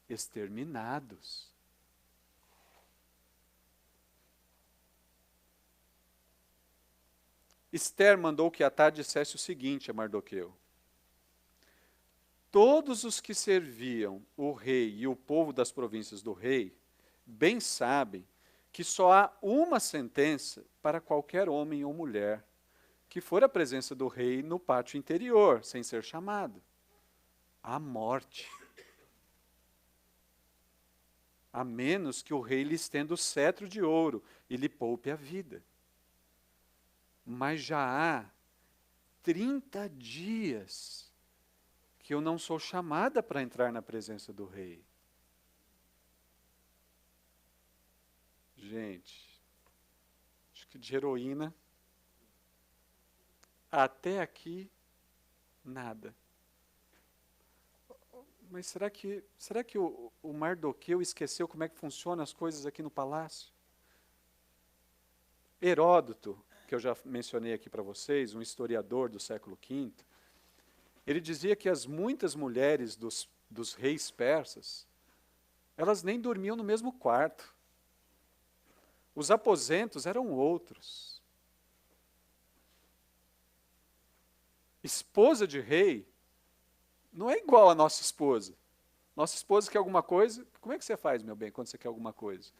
exterminados. Esther mandou que Atá dissesse o seguinte a Mardoqueu: todos os que serviam o rei e o povo das províncias do rei bem sabem que só há uma sentença para qualquer homem ou mulher que for à presença do rei no pátio interior, sem ser chamado: a morte. A menos que o rei lhe estenda o cetro de ouro e lhe poupe a vida. Mas já há 30 dias que eu não sou chamada para entrar na presença do rei. Gente, acho que de heroína até aqui, nada. Mas será que o Mardoqueu esqueceu como é que funcionam as coisas aqui no palácio? Heródoto, que eu já mencionei aqui para vocês, um historiador do século V, ele dizia que as muitas mulheres dos reis persas, elas nem dormiam no mesmo quarto. Os aposentos eram outros. Esposa de rei não é igual a nossa esposa. Nossa esposa quer alguma coisa, como é que você faz, meu bem, quando você quer alguma coisa?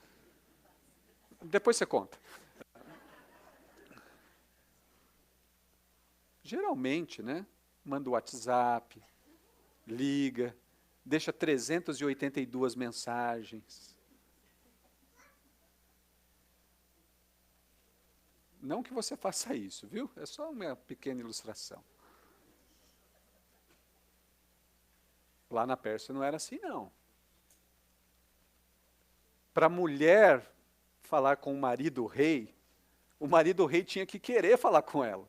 Depois você conta. Geralmente, né, manda o WhatsApp, liga, deixa 382 mensagens. Não que você faça isso, viu? É só uma pequena ilustração. Lá na Pérsia não era assim, não. Para a mulher falar com o marido rei tinha que querer falar com ela.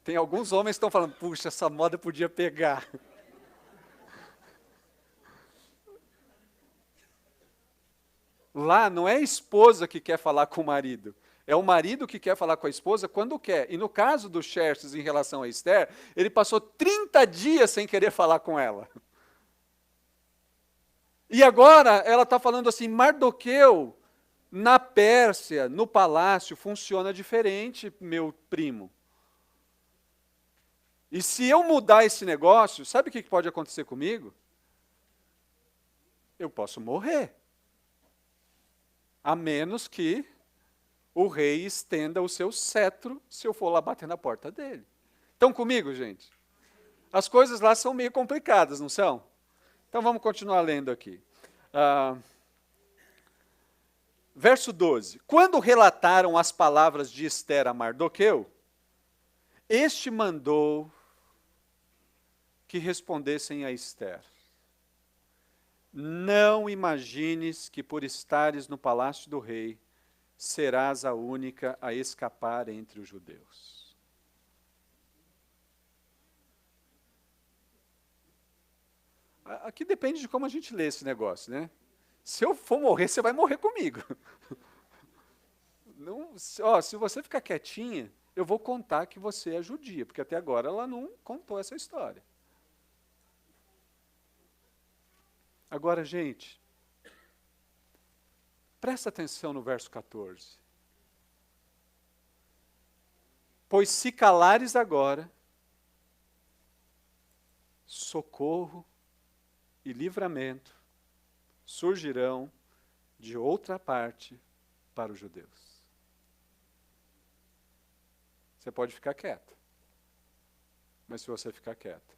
Tem alguns homens que estão falando, puxa, essa moda podia pegar. Lá não é a esposa que quer falar com o marido. É o marido que quer falar com a esposa quando quer. E no caso do Xerxes em relação a Esther, ele passou 30 dias sem querer falar com ela. E agora ela está falando assim, Mardoqueu, na Pérsia, no palácio, funciona diferente, meu primo. E se eu mudar esse negócio, sabe o que pode acontecer comigo? Eu posso morrer. A menos que o rei estenda o seu cetro se eu for lá bater na porta dele. Estão comigo, gente? As coisas lá são meio complicadas, não são? Então vamos continuar lendo aqui. Verso 12. Quando relataram as palavras de Ester a Mardoqueu, este mandou que respondessem a Ester: não imagines que por estares no palácio do rei, serás a única a escapar entre os judeus. Aqui depende de como a gente lê esse negócio, né? Se eu for morrer, você vai morrer comigo. Não, se você ficar quietinha, eu vou contar que você é judia, porque até agora ela não contou essa história. Agora, gente, presta atenção no verso 14. Pois se calares agora, socorro e livramento surgirão de outra parte para os judeus. Você pode ficar quieto. Mas se você ficar quieto,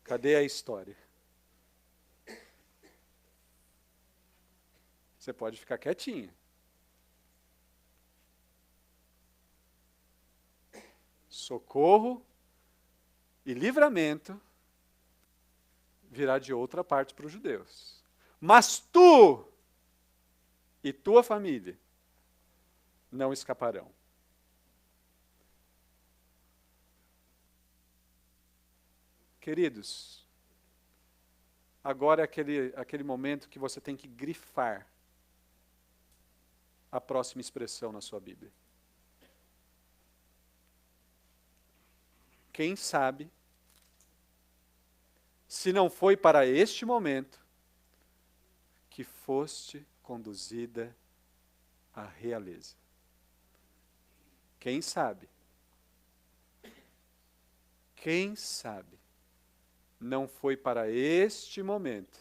cadê a história? Você pode ficar quietinha. Socorro e livramento virá de outra parte para os judeus. Mas tu e tua família não escaparão. Queridos, agora é aquele momento que você tem que grifar a próxima expressão na sua Bíblia. Quem sabe, se não foi para este momento que foste conduzida à realeza. Quem sabe? Quem sabe? Não foi para este momento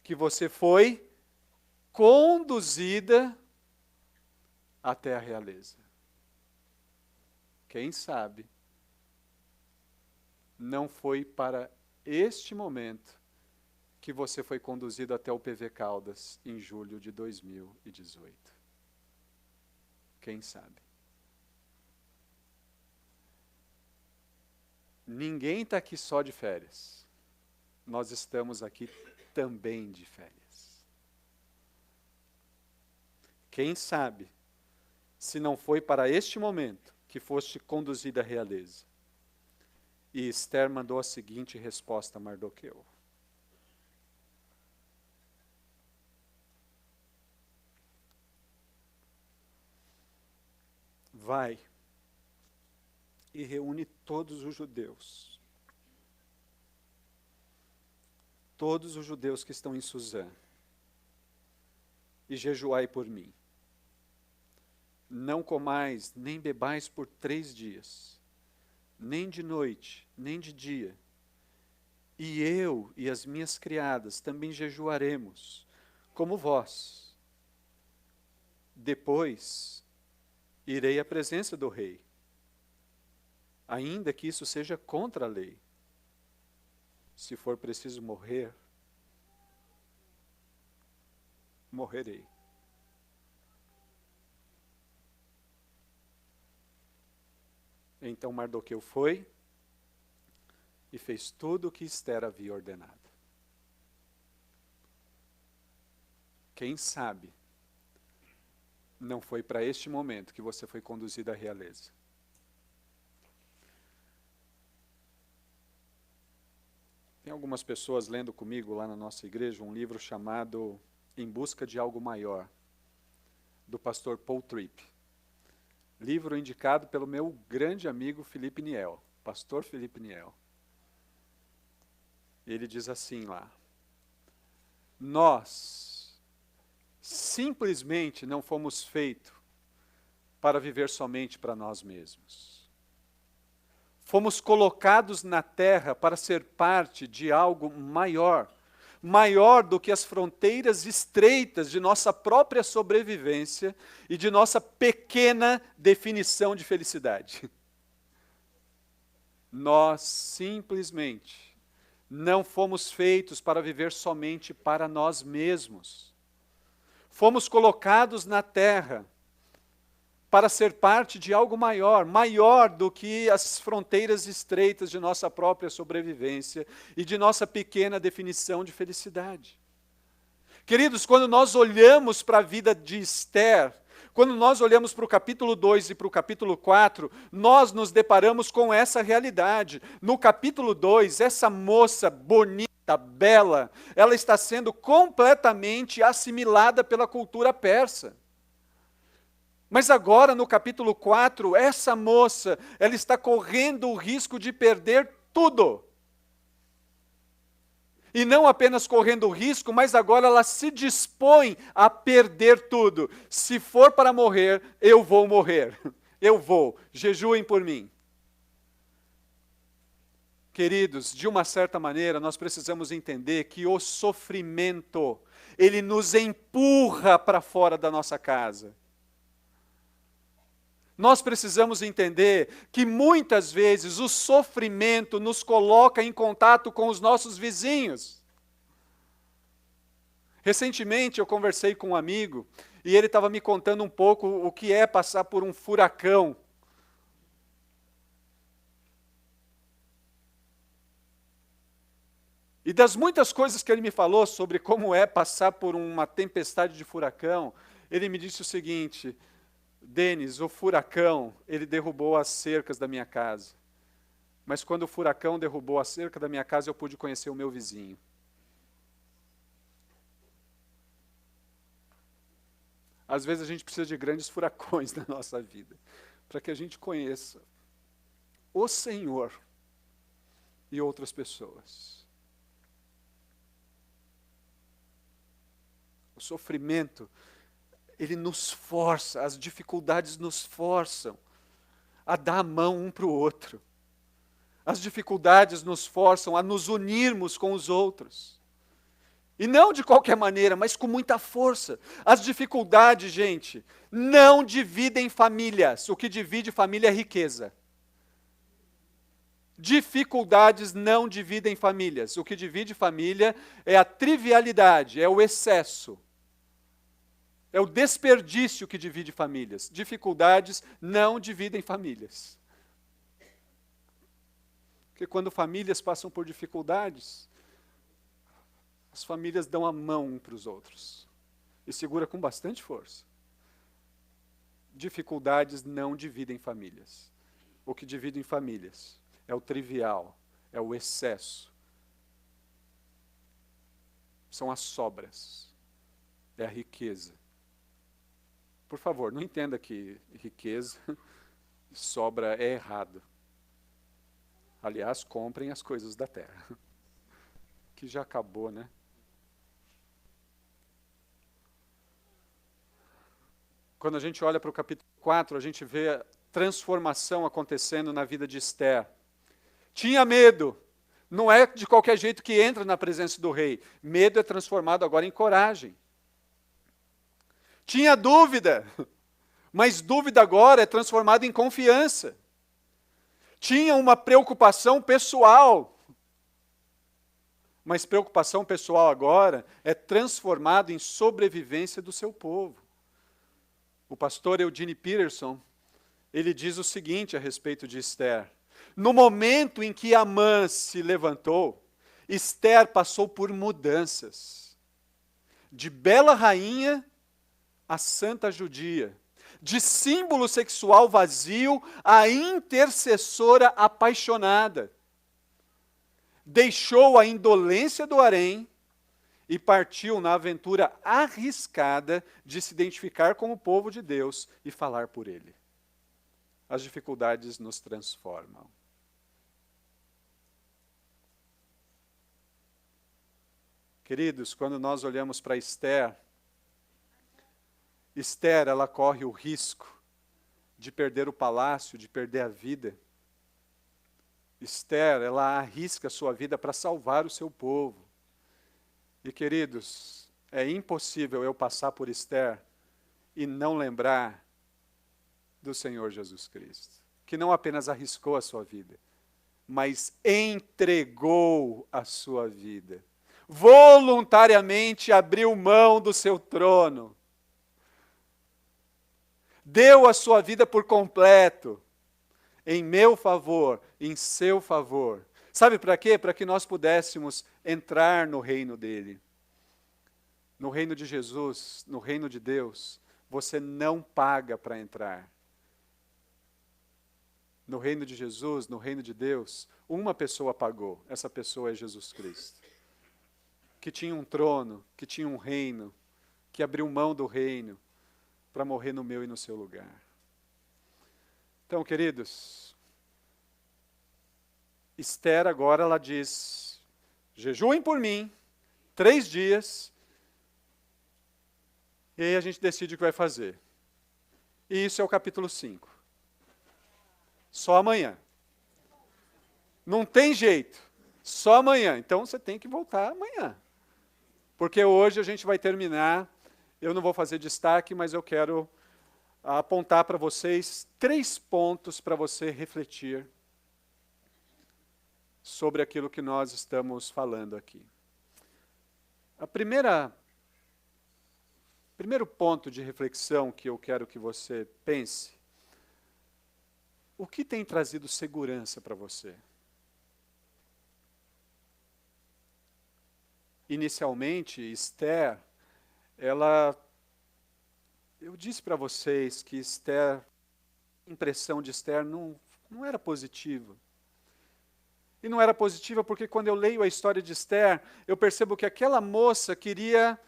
que você foi conduzida até a realeza. Quem sabe? Não foi para este momento que você foi conduzido até o PV Caldas em julho de 2018. Quem sabe? Ninguém está aqui só de férias. Nós estamos aqui também de férias. Quem sabe, se não foi para este momento que foste conduzida à realeza. E Ester mandou a seguinte resposta a Mardoqueu: vai e reúne todos os judeus que estão em Suzã, e jejuai por mim. Não comais nem bebais por 3 dias, nem de noite, nem de dia. E eu e as minhas criadas também jejuaremos, como vós. Depois irei à presença do rei, ainda que isso seja contra a lei. Se for preciso morrer, morrerei. Então Mardoqueu foi e fez tudo o que Ester havia ordenado. Quem sabe, não foi para este momento que você foi conduzido à realeza. Tem algumas pessoas lendo comigo lá na nossa igreja um livro chamado Em Busca de Algo Maior, do pastor Paul Tripp. Livro indicado pelo meu grande amigo Felipe Niel, pastor Felipe Niel. Ele diz assim lá: nós simplesmente não fomos feitos para viver somente para nós mesmos. Fomos colocados na terra para ser parte de algo maior, maior do que as fronteiras estreitas de nossa própria sobrevivência e de nossa pequena definição de felicidade. Nós simplesmente não fomos feitos para viver somente para nós mesmos. Fomos colocados na terra para ser parte de algo maior, maior do que as fronteiras estreitas de nossa própria sobrevivência e de nossa pequena definição de felicidade. Queridos, quando nós olhamos para a vida de Esther, quando nós olhamos para o capítulo 2 e para o capítulo 4, nós nos deparamos com essa realidade. No capítulo 2, essa moça bonita, bela, ela está sendo completamente assimilada pela cultura persa. Mas agora, no capítulo 4, essa moça, ela está correndo o risco de perder tudo. E não apenas correndo o risco, mas agora ela se dispõe a perder tudo. Se for para morrer, eu vou morrer. Eu vou. Jejuem por mim. Queridos, de uma certa maneira, nós precisamos entender que o sofrimento, ele nos empurra para fora da nossa casa. Nós precisamos entender que muitas vezes o sofrimento nos coloca em contato com os nossos vizinhos. Recentemente eu conversei com um amigo e ele estava me contando um pouco o que é passar por um furacão. E das muitas coisas que ele me falou sobre como é passar por uma tempestade de furacão, ele me disse o seguinte: Denis, o furacão, ele derrubou as cercas da minha casa. Mas quando o furacão derrubou a cerca da minha casa, eu pude conhecer o meu vizinho. Às vezes a gente precisa de grandes furacões na nossa vida, para que a gente conheça o Senhor e outras pessoas. O sofrimento, ele nos força, as dificuldades nos forçam a dar a mão um para o outro. As dificuldades nos forçam a nos unirmos com os outros. E não de qualquer maneira, mas com muita força. As dificuldades, gente, não dividem famílias. O que divide família é riqueza. Dificuldades não dividem famílias. O que divide família é a trivialidade, é o excesso. É o desperdício que divide famílias. Dificuldades não dividem famílias. Porque quando famílias passam por dificuldades, as famílias dão a mão um para os outros. E segura com bastante força. Dificuldades não dividem famílias. O que divide em famílias é o trivial, é o excesso. São as sobras. É a riqueza. Por favor, não entenda que riqueza e sobra é errado. Aliás, comprem as coisas da terra. Que já acabou, né? Quando a gente olha para o capítulo 4, a gente vê a transformação acontecendo na vida de Esther. Tinha medo. Não é de qualquer jeito que entra na presença do rei. Medo é transformado agora em coragem. Tinha dúvida, mas dúvida agora é transformada em confiança. Tinha uma preocupação pessoal, mas preocupação pessoal agora é transformada em sobrevivência do seu povo. O pastor Eugene Peterson, ele diz o seguinte a respeito de Esther: no momento em que Amã se levantou, Esther passou por mudanças. De bela rainha a santa judia, de símbolo sexual vazio a intercessora apaixonada. Deixou a indolência do harém e partiu na aventura arriscada de se identificar com o povo de Deus e falar por ele. As dificuldades nos transformam. Queridos, quando nós olhamos para Esther, ela corre o risco de perder o palácio, de perder a vida. Esther, ela arrisca a sua vida para salvar o seu povo. E, queridos, é impossível eu passar por Esther e não lembrar do Senhor Jesus Cristo, que não apenas arriscou a sua vida, mas entregou a sua vida. Voluntariamente abriu mão do seu trono. Deu a sua vida por completo, em meu favor, em seu favor. Sabe para quê? Para que nós pudéssemos entrar no reino dele. No reino de Jesus, no reino de Deus, você não paga para entrar. No reino de Jesus, no reino de Deus, uma pessoa pagou. Essa pessoa é Jesus Cristo. Que tinha um trono, que tinha um reino, que abriu mão do reino para morrer no meu e no seu lugar. Então, queridos, Esther agora ela diz, jejuem por mim, 3 dias, e aí a gente decide o que vai fazer. E isso é o capítulo 5. Só amanhã. Não tem jeito, só amanhã. Então você tem que voltar amanhã. Porque hoje a gente vai terminar, eu não vou fazer destaque, mas eu quero apontar para vocês 3 pontos para você refletir sobre aquilo que nós estamos falando aqui. Primeiro ponto de reflexão que eu quero que você pense, o que tem trazido segurança para você? Inicialmente, Esther, eu disse para vocês que Esther, a impressão de Esther não era positiva. E não era positiva porque quando eu leio a história de Esther, eu percebo que aquela moça queria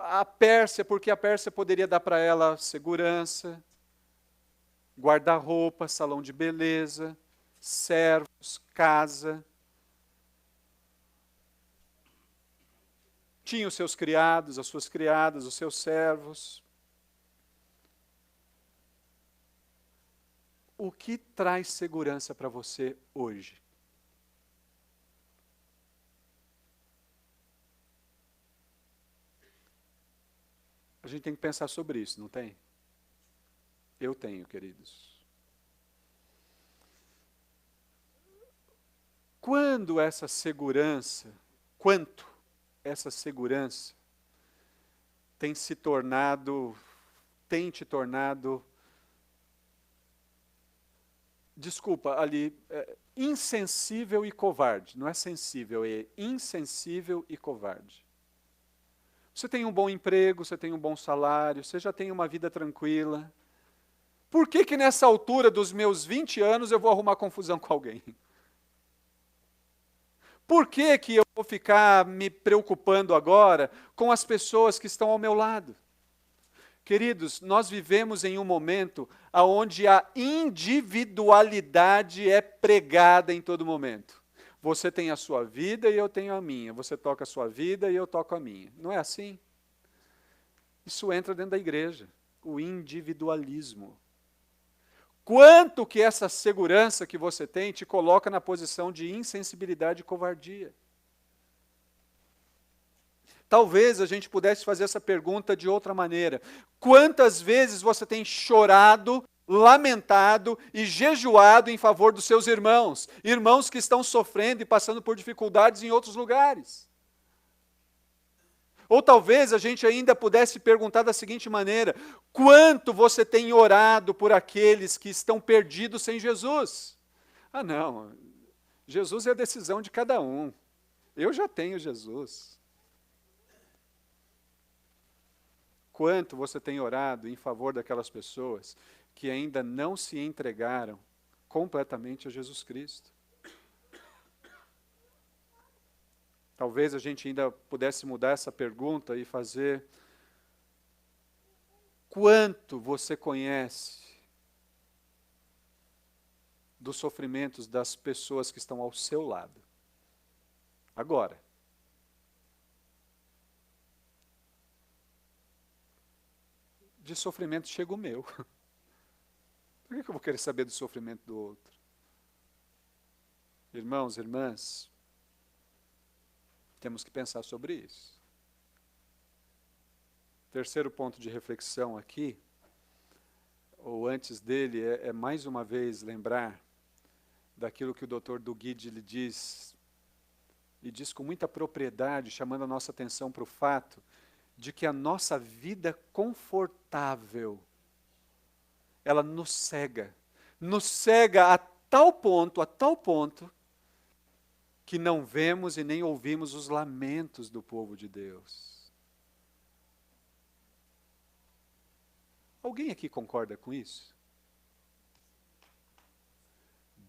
a Pérsia, porque a Pérsia poderia dar para ela segurança, guarda-roupa, salão de beleza, servos, casa. Tinha os seus criados, as suas criadas, os seus servos. O que traz segurança para você hoje? A gente tem que pensar sobre isso, não tem? Eu tenho, queridos. Quanto essa segurança tem te tornado, insensível e covarde. Não é sensível, é insensível e covarde. Você tem um bom emprego, você tem um bom salário, você já tem uma vida tranquila. Por que nessa altura dos meus 20 anos eu vou arrumar confusão com alguém? Por que eu vou ficar me preocupando agora com as pessoas que estão ao meu lado? Queridos, nós vivemos em um momento onde a individualidade é pregada em todo momento. Você tem a sua vida e eu tenho a minha. Você toca a sua vida e eu toco a minha. Não é assim? Isso entra dentro da igreja, o individualismo. Quanto que essa segurança que você tem te coloca na posição de insensibilidade e covardia? Talvez a gente pudesse fazer essa pergunta de outra maneira. Quantas vezes você tem chorado, lamentado e jejuado em favor dos seus irmãos? Irmãos que estão sofrendo e passando por dificuldades em outros lugares. Ou talvez a gente ainda pudesse perguntar da seguinte maneira: quanto você tem orado por aqueles que estão perdidos sem Jesus? Ah, não, Jesus é a decisão de cada um. Eu já tenho Jesus. Quanto você tem orado em favor daquelas pessoas que ainda não se entregaram completamente a Jesus Cristo? Talvez a gente ainda pudesse mudar essa pergunta e fazer: quanto você conhece dos sofrimentos das pessoas que estão ao seu lado? Agora. De sofrimento chega o meu. Por que eu vou querer saber do sofrimento do outro? Irmãos, irmãs, temos que pensar sobre isso. Terceiro ponto de reflexão aqui, ou antes dele, é mais uma vez lembrar daquilo que o Dr. Duguid lhe diz, e diz com muita propriedade, chamando a nossa atenção para o fato de que a nossa vida confortável, ela nos cega a tal ponto, que não vemos e nem ouvimos os lamentos do povo de Deus. Alguém aqui concorda com isso?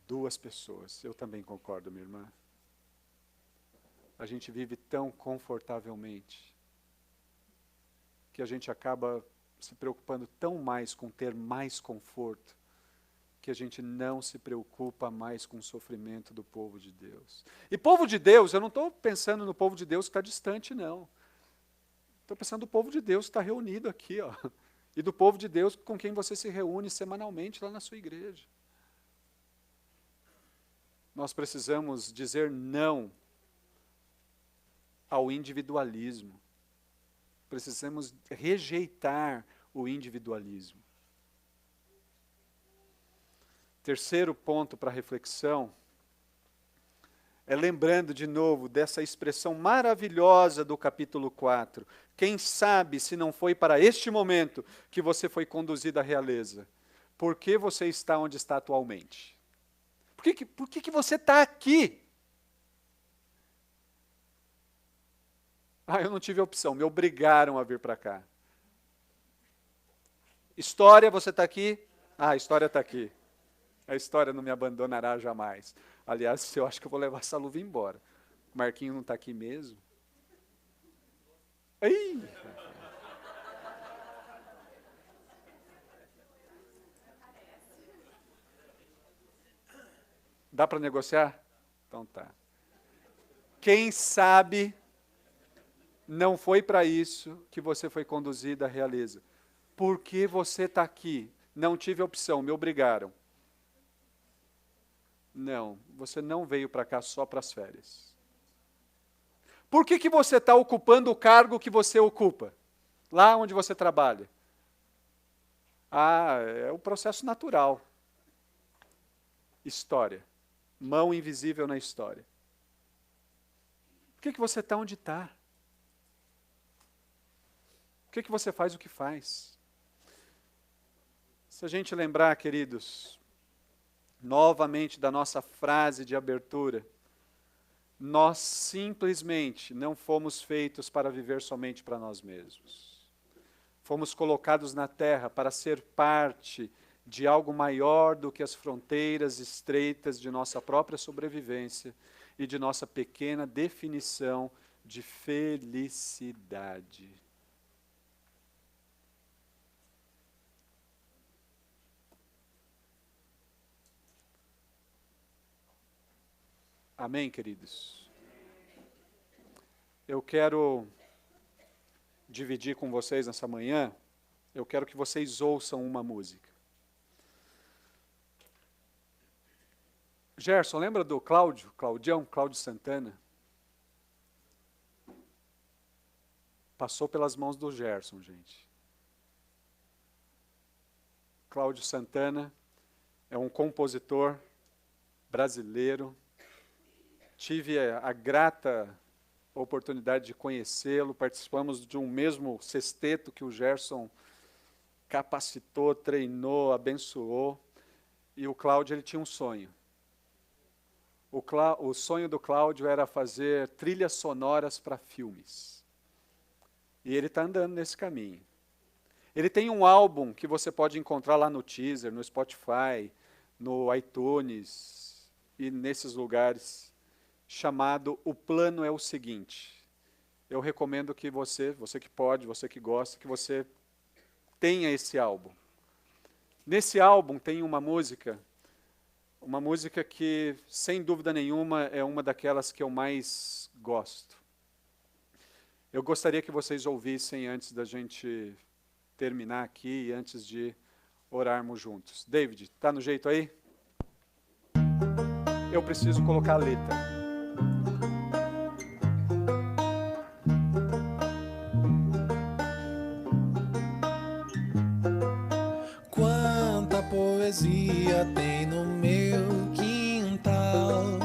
2 pessoas, eu também concordo, minha irmã. A gente vive tão confortavelmente, que a gente acaba se preocupando tão mais com ter mais conforto, que a gente não se preocupa mais com o sofrimento do povo de Deus. E povo de Deus, eu não estou pensando no povo de Deus que está distante, não. Estou pensando no povo de Deus que está reunido aqui, ó. E do povo de Deus com quem você se reúne semanalmente lá na sua igreja. Nós precisamos dizer não ao individualismo. Precisamos rejeitar o individualismo. Terceiro ponto para reflexão é lembrando de novo dessa expressão maravilhosa do capítulo 4. Quem sabe se não foi para este momento que você foi conduzido à realeza? Por que você está onde está atualmente? Por que você está aqui? Eu não tive opção, me obrigaram a vir para cá. História, você está aqui? A história está aqui. A história não me abandonará jamais. Aliás, eu acho que eu vou levar essa luva embora. O Marquinho não está aqui mesmo. Ai! Dá para negociar? Então tá. Quem sabe não foi para isso que você foi conduzido à realeza. Por que você está aqui? Não tive opção, me obrigaram. Não, você não veio para cá só para as férias. Por que você está ocupando o cargo que você ocupa? Lá onde você trabalha? É o processo natural. História. Mão invisível na história. Por que você está onde está? Por que você faz o que faz? Se a gente lembrar, queridos, novamente da nossa frase de abertura, nós simplesmente não fomos feitos para viver somente para nós mesmos. Fomos colocados na terra para ser parte de algo maior do que as fronteiras estreitas de nossa própria sobrevivência e de nossa pequena definição de felicidade. Amém, queridos? Eu quero dividir com vocês nessa manhã, eu quero que vocês ouçam uma música. Gerson, lembra do Cláudio Santana? Passou pelas mãos do Gerson, gente. Cláudio Santana é um compositor brasileiro. Tive a grata oportunidade de conhecê-lo, participamos de um mesmo sexteto que o Gerson capacitou, treinou, abençoou, e o Cláudio ele tinha um sonho. O sonho do Cláudio era fazer trilhas sonoras para filmes. E ele está andando nesse caminho. Ele tem um álbum que você pode encontrar lá no Deezer, no Spotify, no iTunes e nesses lugares, chamado O Plano é o Seguinte. Eu recomendo que você que pode, você que gosta, que você tenha esse álbum. Nesse álbum tem uma música que, sem dúvida nenhuma, é uma daquelas que eu mais gosto. Eu gostaria que vocês ouvissem antes da gente terminar aqui e antes de orarmos juntos. David, está no jeito aí? eu preciso colocar a letra. Quanta poesia tem no meu quintal,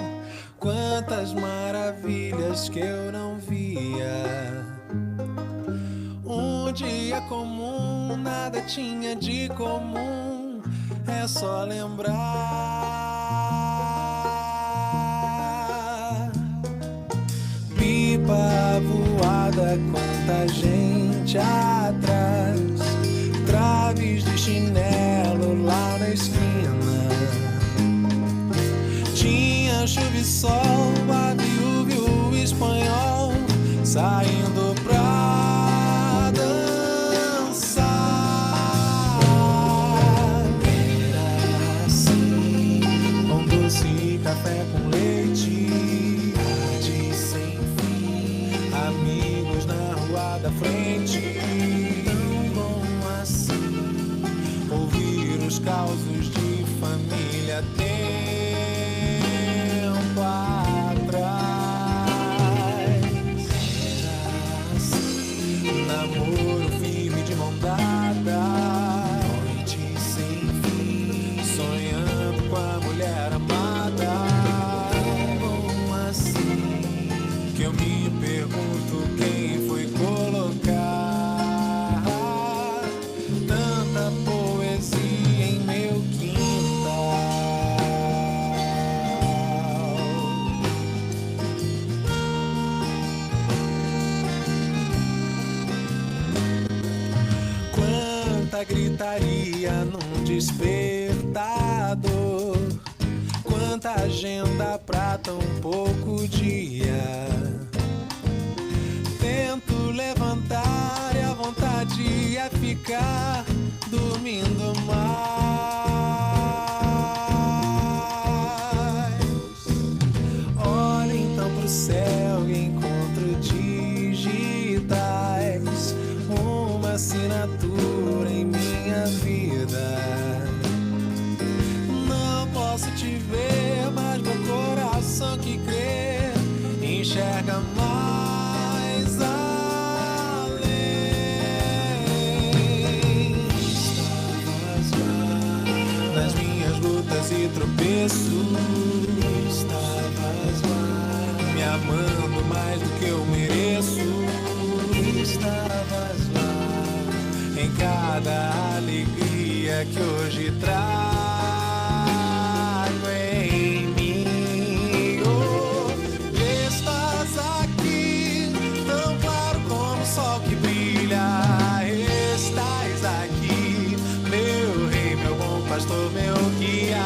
quantas maravilhas que eu não via. Um dia comum, nada tinha de comum, é só lembrar. Pipa voada, quanta gente atrás, traves de chinelo lá na esquina. Tinha chuva e sol, a viúva e o espanhol saindo pra dançar. Era assim, com doce e café com leite, tarde sem fim, amigos na rua da frente. Tão bom assim, ouvir os causos de família tempo atrás. Era assim, namoro firme de mão dada, noite sem fim, sonhando com a mulher amada. Tão bom assim, que eu me pergunto quem foi colocar tanta poesia em meu quintal. Quanta gritaria num despertador, quanta agenda pra tão pouco dia. Tento levantar e a vontade é ficar dormindo mais. Olho então pro céu e encontro digitais, uma assinatura em minha vida. Não posso te ver, mas meu coração que crê enxerga mais além. Estavas lá nas minhas lutas e tropeços, estavas lá me amando mais do que eu mereço, estavas lá em cada alegria que hoje trago em mim. Oh, estás aqui, tão claro como o sol que brilha. Estás aqui, meu rei, meu bom pastor, meu guia.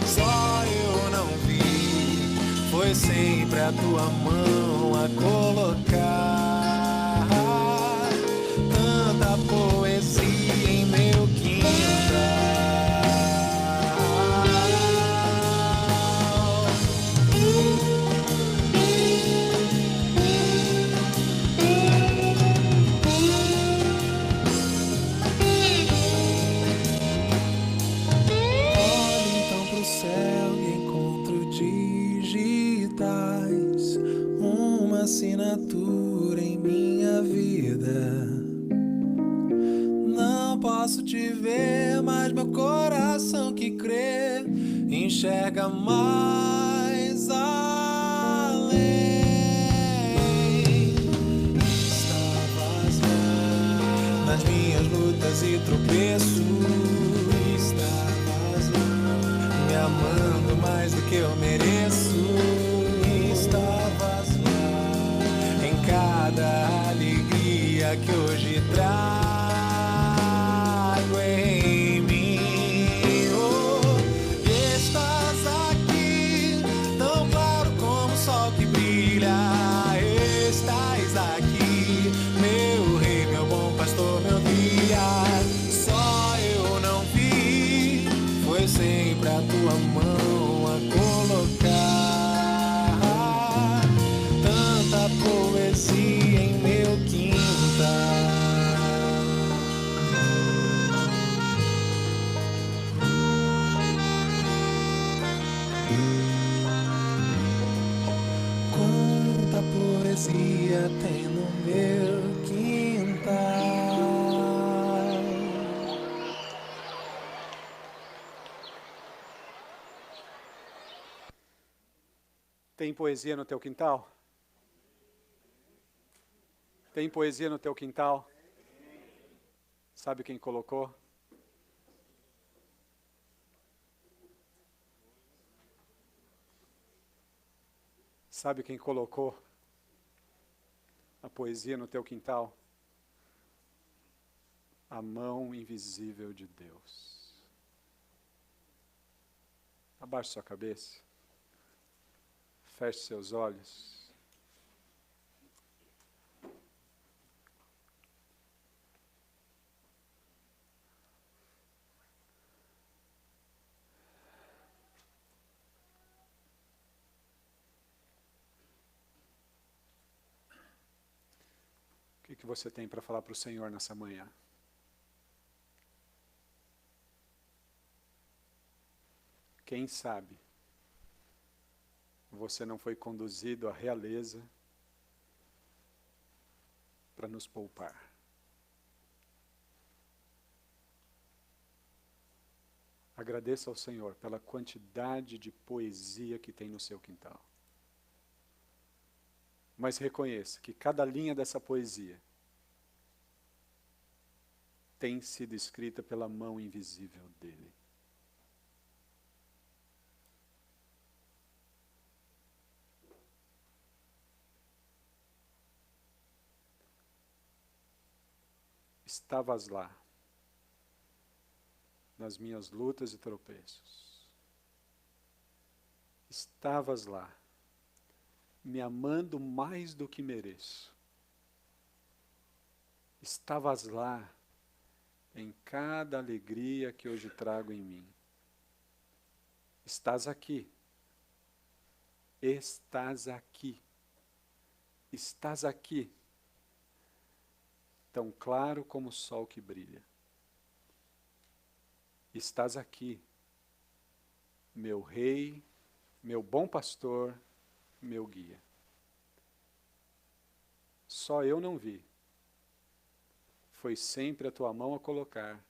Só eu não vi, foi sempre a tua mão a colocar tanta poesia em meu quintal. Olho então pro céu e encontro digitais, uma assinatura em minha vida. Não posso te ver, mas meu coração que crê enxerga mais além. Estavas lá nas minhas lutas e tropeços, estavas lá me amando mais do que eu mereço, estavas lá em cada alegria que hoje trago em mim. Oh, estás aqui, tão claro como o sol que brilha. Estás aqui, meu rei, meu bom pastor, meu guia. Só eu não vi, foi sempre a tua mão a colocar Tem poesia no teu quintal? Tem poesia no teu quintal? Sabe quem colocou? Sabe quem colocou a poesia no teu quintal? A mão invisível de Deus. Abaixe sua cabeça. Feche seus olhos. O que você tem para falar para o Senhor nessa manhã? Quem sabe você não foi conduzido à realeza para nos poupar. Agradeça ao Senhor pela quantidade de poesia que tem no seu quintal. Mas reconheça que cada linha dessa poesia tem sido escrita pela mão invisível dele. Estavas lá, nas minhas lutas e tropeços. Estavas lá, me amando mais do que mereço. Estavas lá, em cada alegria que hoje trago em mim. Estás aqui. Estás aqui. Estás aqui. Tão claro como o sol que brilha. Estás aqui, meu rei, meu bom pastor, meu guia. Só eu não vi. Foi sempre a tua mão a colocar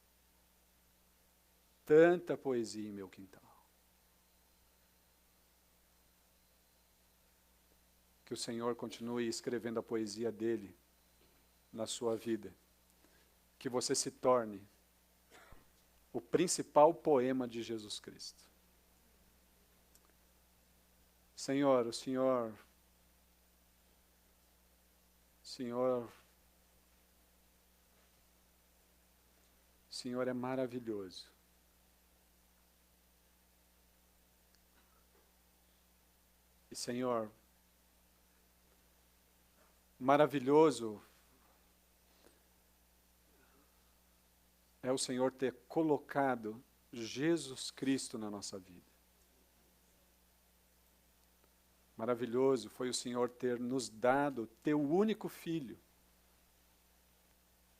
tanta poesia em meu quintal. Que o Senhor continue escrevendo a poesia dele na sua vida. Que você se torne o principal poema de Jesus Cristo. Senhor, o Senhor é maravilhoso. E Senhor, maravilhoso é o Senhor ter colocado Jesus Cristo na nossa vida. Maravilhoso foi o Senhor ter nos dado teu único filho,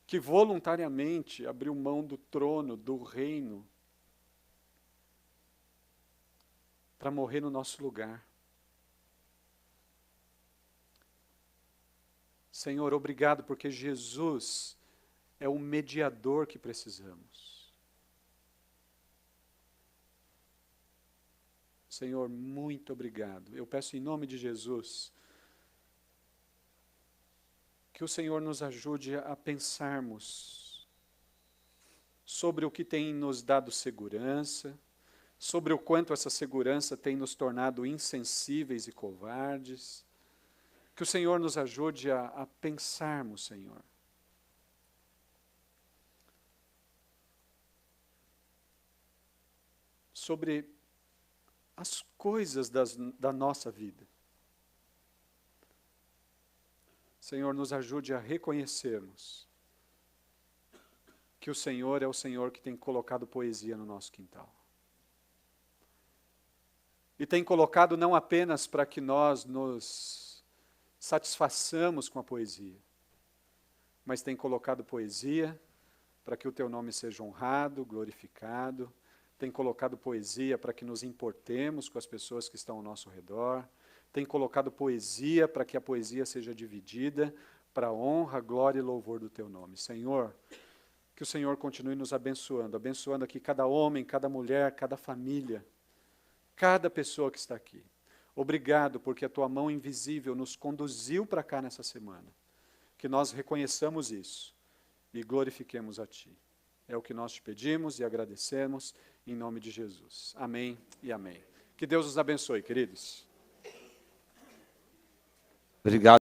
que voluntariamente abriu mão do trono, do reino, para morrer no nosso lugar. Senhor, obrigado porque Jesus é o mediador que precisamos. Senhor, muito obrigado. Eu peço em nome de Jesus que o Senhor nos ajude a pensarmos sobre o que tem nos dado segurança, sobre o quanto essa segurança tem nos tornado insensíveis e covardes. Que o Senhor nos ajude a pensarmos, Senhor. Sobre as coisas da nossa vida. Senhor, nos ajude a reconhecermos que o Senhor é o Senhor que tem colocado poesia no nosso quintal. E tem colocado não apenas para que nós nos satisfaçamos com a poesia, mas tem colocado poesia para que o teu nome seja honrado, glorificado. Tem colocado poesia para que nos importemos com as pessoas que estão ao nosso redor. Tem colocado poesia para que a poesia seja dividida para a honra, glória e louvor do teu nome. Senhor, que o Senhor continue nos abençoando, abençoando aqui cada homem, cada mulher, cada família, cada pessoa que está aqui. Obrigado porque a tua mão invisível nos conduziu para cá nessa semana. Que nós reconheçamos isso e glorifiquemos a ti. É o que nós te pedimos e agradecemos em nome de Jesus. Amém e amém. Que Deus os abençoe, queridos. Obrigado.